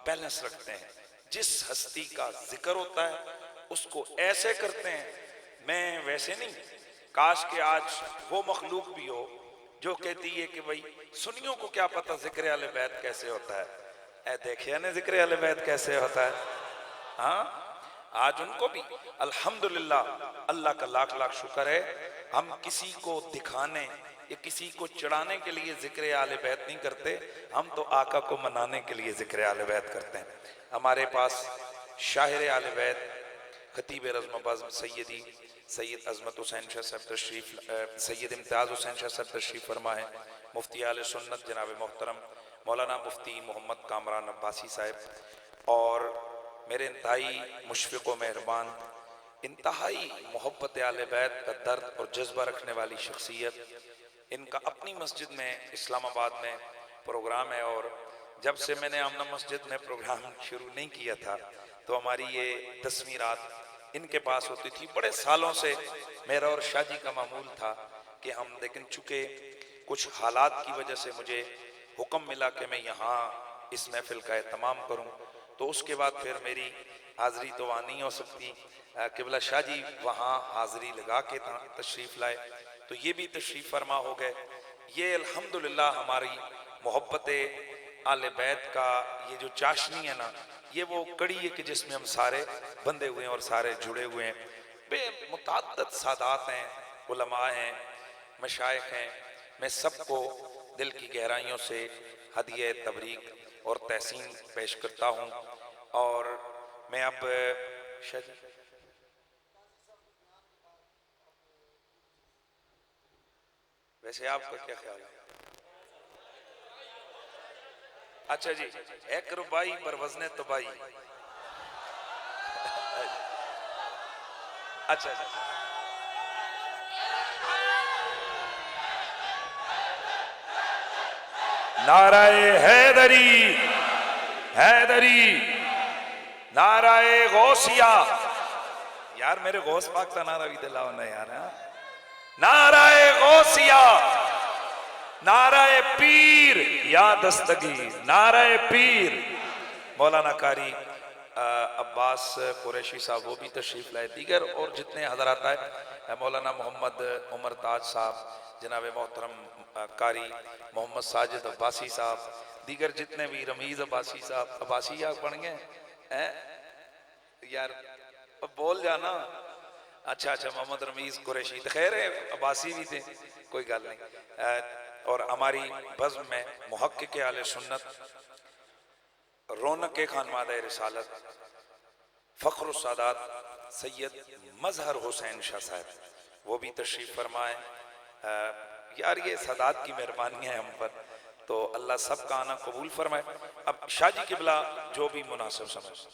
بیلنس رکھتے ہیں جس ہستی کا ذکر ہوتا ہے اس کو ایسے کرتے ہیں میں ویسے نہیں کاش کہ آج وہ مخلوق بھی ہو جو کہتی ہے کہ بھئی سنیوں کو کیا پتہ ذکر اہل بیت کیسے ہوتا ہے اے دیکھیں نا ذکر اہل بیت کیسے ہوتا ہے ہاں آج ان کو بھی الحمدللہ اللہ کا لاکھ لاکھ شکر ہے، ہم کسی کو دکھانے یا کسی کو چڑھانے کے لیے ذکر آل بیت نہیں کرتے، ہم تو آقا کو منانے کے لیے ذکر آل بیت کرتے ہیں۔ ہمارے پاس شاعر آل بیت خطیب رزم و بزم سیدی سید عظمت حسین شاہ صاحب تشریف سید امتیاز حسین شاہ صاحب تشریف فرما ہے، مفتی اہل سنت جناب محترم مولانا مفتی محمد کامران عباسی صاحب، اور میرے انتہائی مشفق و مہربان، انتہائی محبت اہل بیت کا درد اور جذبہ رکھنے والی شخصیت، ان کا اپنی مسجد میں اسلام آباد میں پروگرام ہے، اور جب سے میں نے آمنہ مسجد میں پروگرام شروع نہیں کیا تھا تو ہماری یہ 10ویں رات ان کے پاس ہوتی تھی۔ بڑے سالوں سے میرا اور شاہ جی کا معمول تھا کہ ہم، لیکن چونکہ کچھ حالات کی وجہ سے مجھے حکم ملا کہ میں یہاں اس محفل کا اہتمام کروں، تو اس کے بعد پھر میری حاضری تو وہاں نہیں ہو سکتی، قبلہ شاہ جی وہاں حاضری لگا کے تشریف لائے تو یہ بھی تشریف فرما ہو گئے۔ یہ الحمدللہ ہماری محبت آل بیت کا یہ جو چاشنی ہے نا، یہ وہ کڑی ہے کہ جس میں ہم سارے بندھے ہوئے ہیں اور سارے جڑے ہوئے ہیں۔ بے متعدد سادات ہیں، علماء ہیں، مشائخ ہیں، میں سب کو دل کی گہرائیوں سے ہدیہ تبریک اور تحسین پیش کرتا ہوں۔ اور میں اب شاہ جی ویسے آپ کا کیا خیال ہے؟ اچھا جی، ایک ربائی بر وزن تبائی، اچھا جی، نعرہ حیدری حیدری، نعرہ غوثیہ، یار میرے غوث پاک کا نعرہ بھی دلاؤ نا یار، نعرہ غوثیہ، نعرہ پیر یا دستگیر، نعرہ پیر۔ مولانا قاری عباس قریشی صاحب وہ بھی تشریف لائے، دیگر اور جتنے حضرات آئے، مولانا محمد عمر تاج صاحب، جناب محترم قاری محمد ساجد عباسی صاحب، دیگر جتنے بھی، رمیز عباسی صاحب، عباسی یا پڑھ گئے یار بول جانا، اچھا محمد رمیز قریشی، خیر ہے عباسی بھی تھے، کوئی گل نہیں۔ اور ہماری بزم میں محقق اہل سنت، رونق خانوادہ رسالت، فخر السادات سید مظہر حسین شاہ صاحب وہ بھی تشریف فرمائیں۔ یار یہ سادات کی مہربانی ہے ہم پر، تو اللہ سب کا آنا قبول فرمائے۔ اب شاہ جی قبلہ جو بھی مناسب سمجھ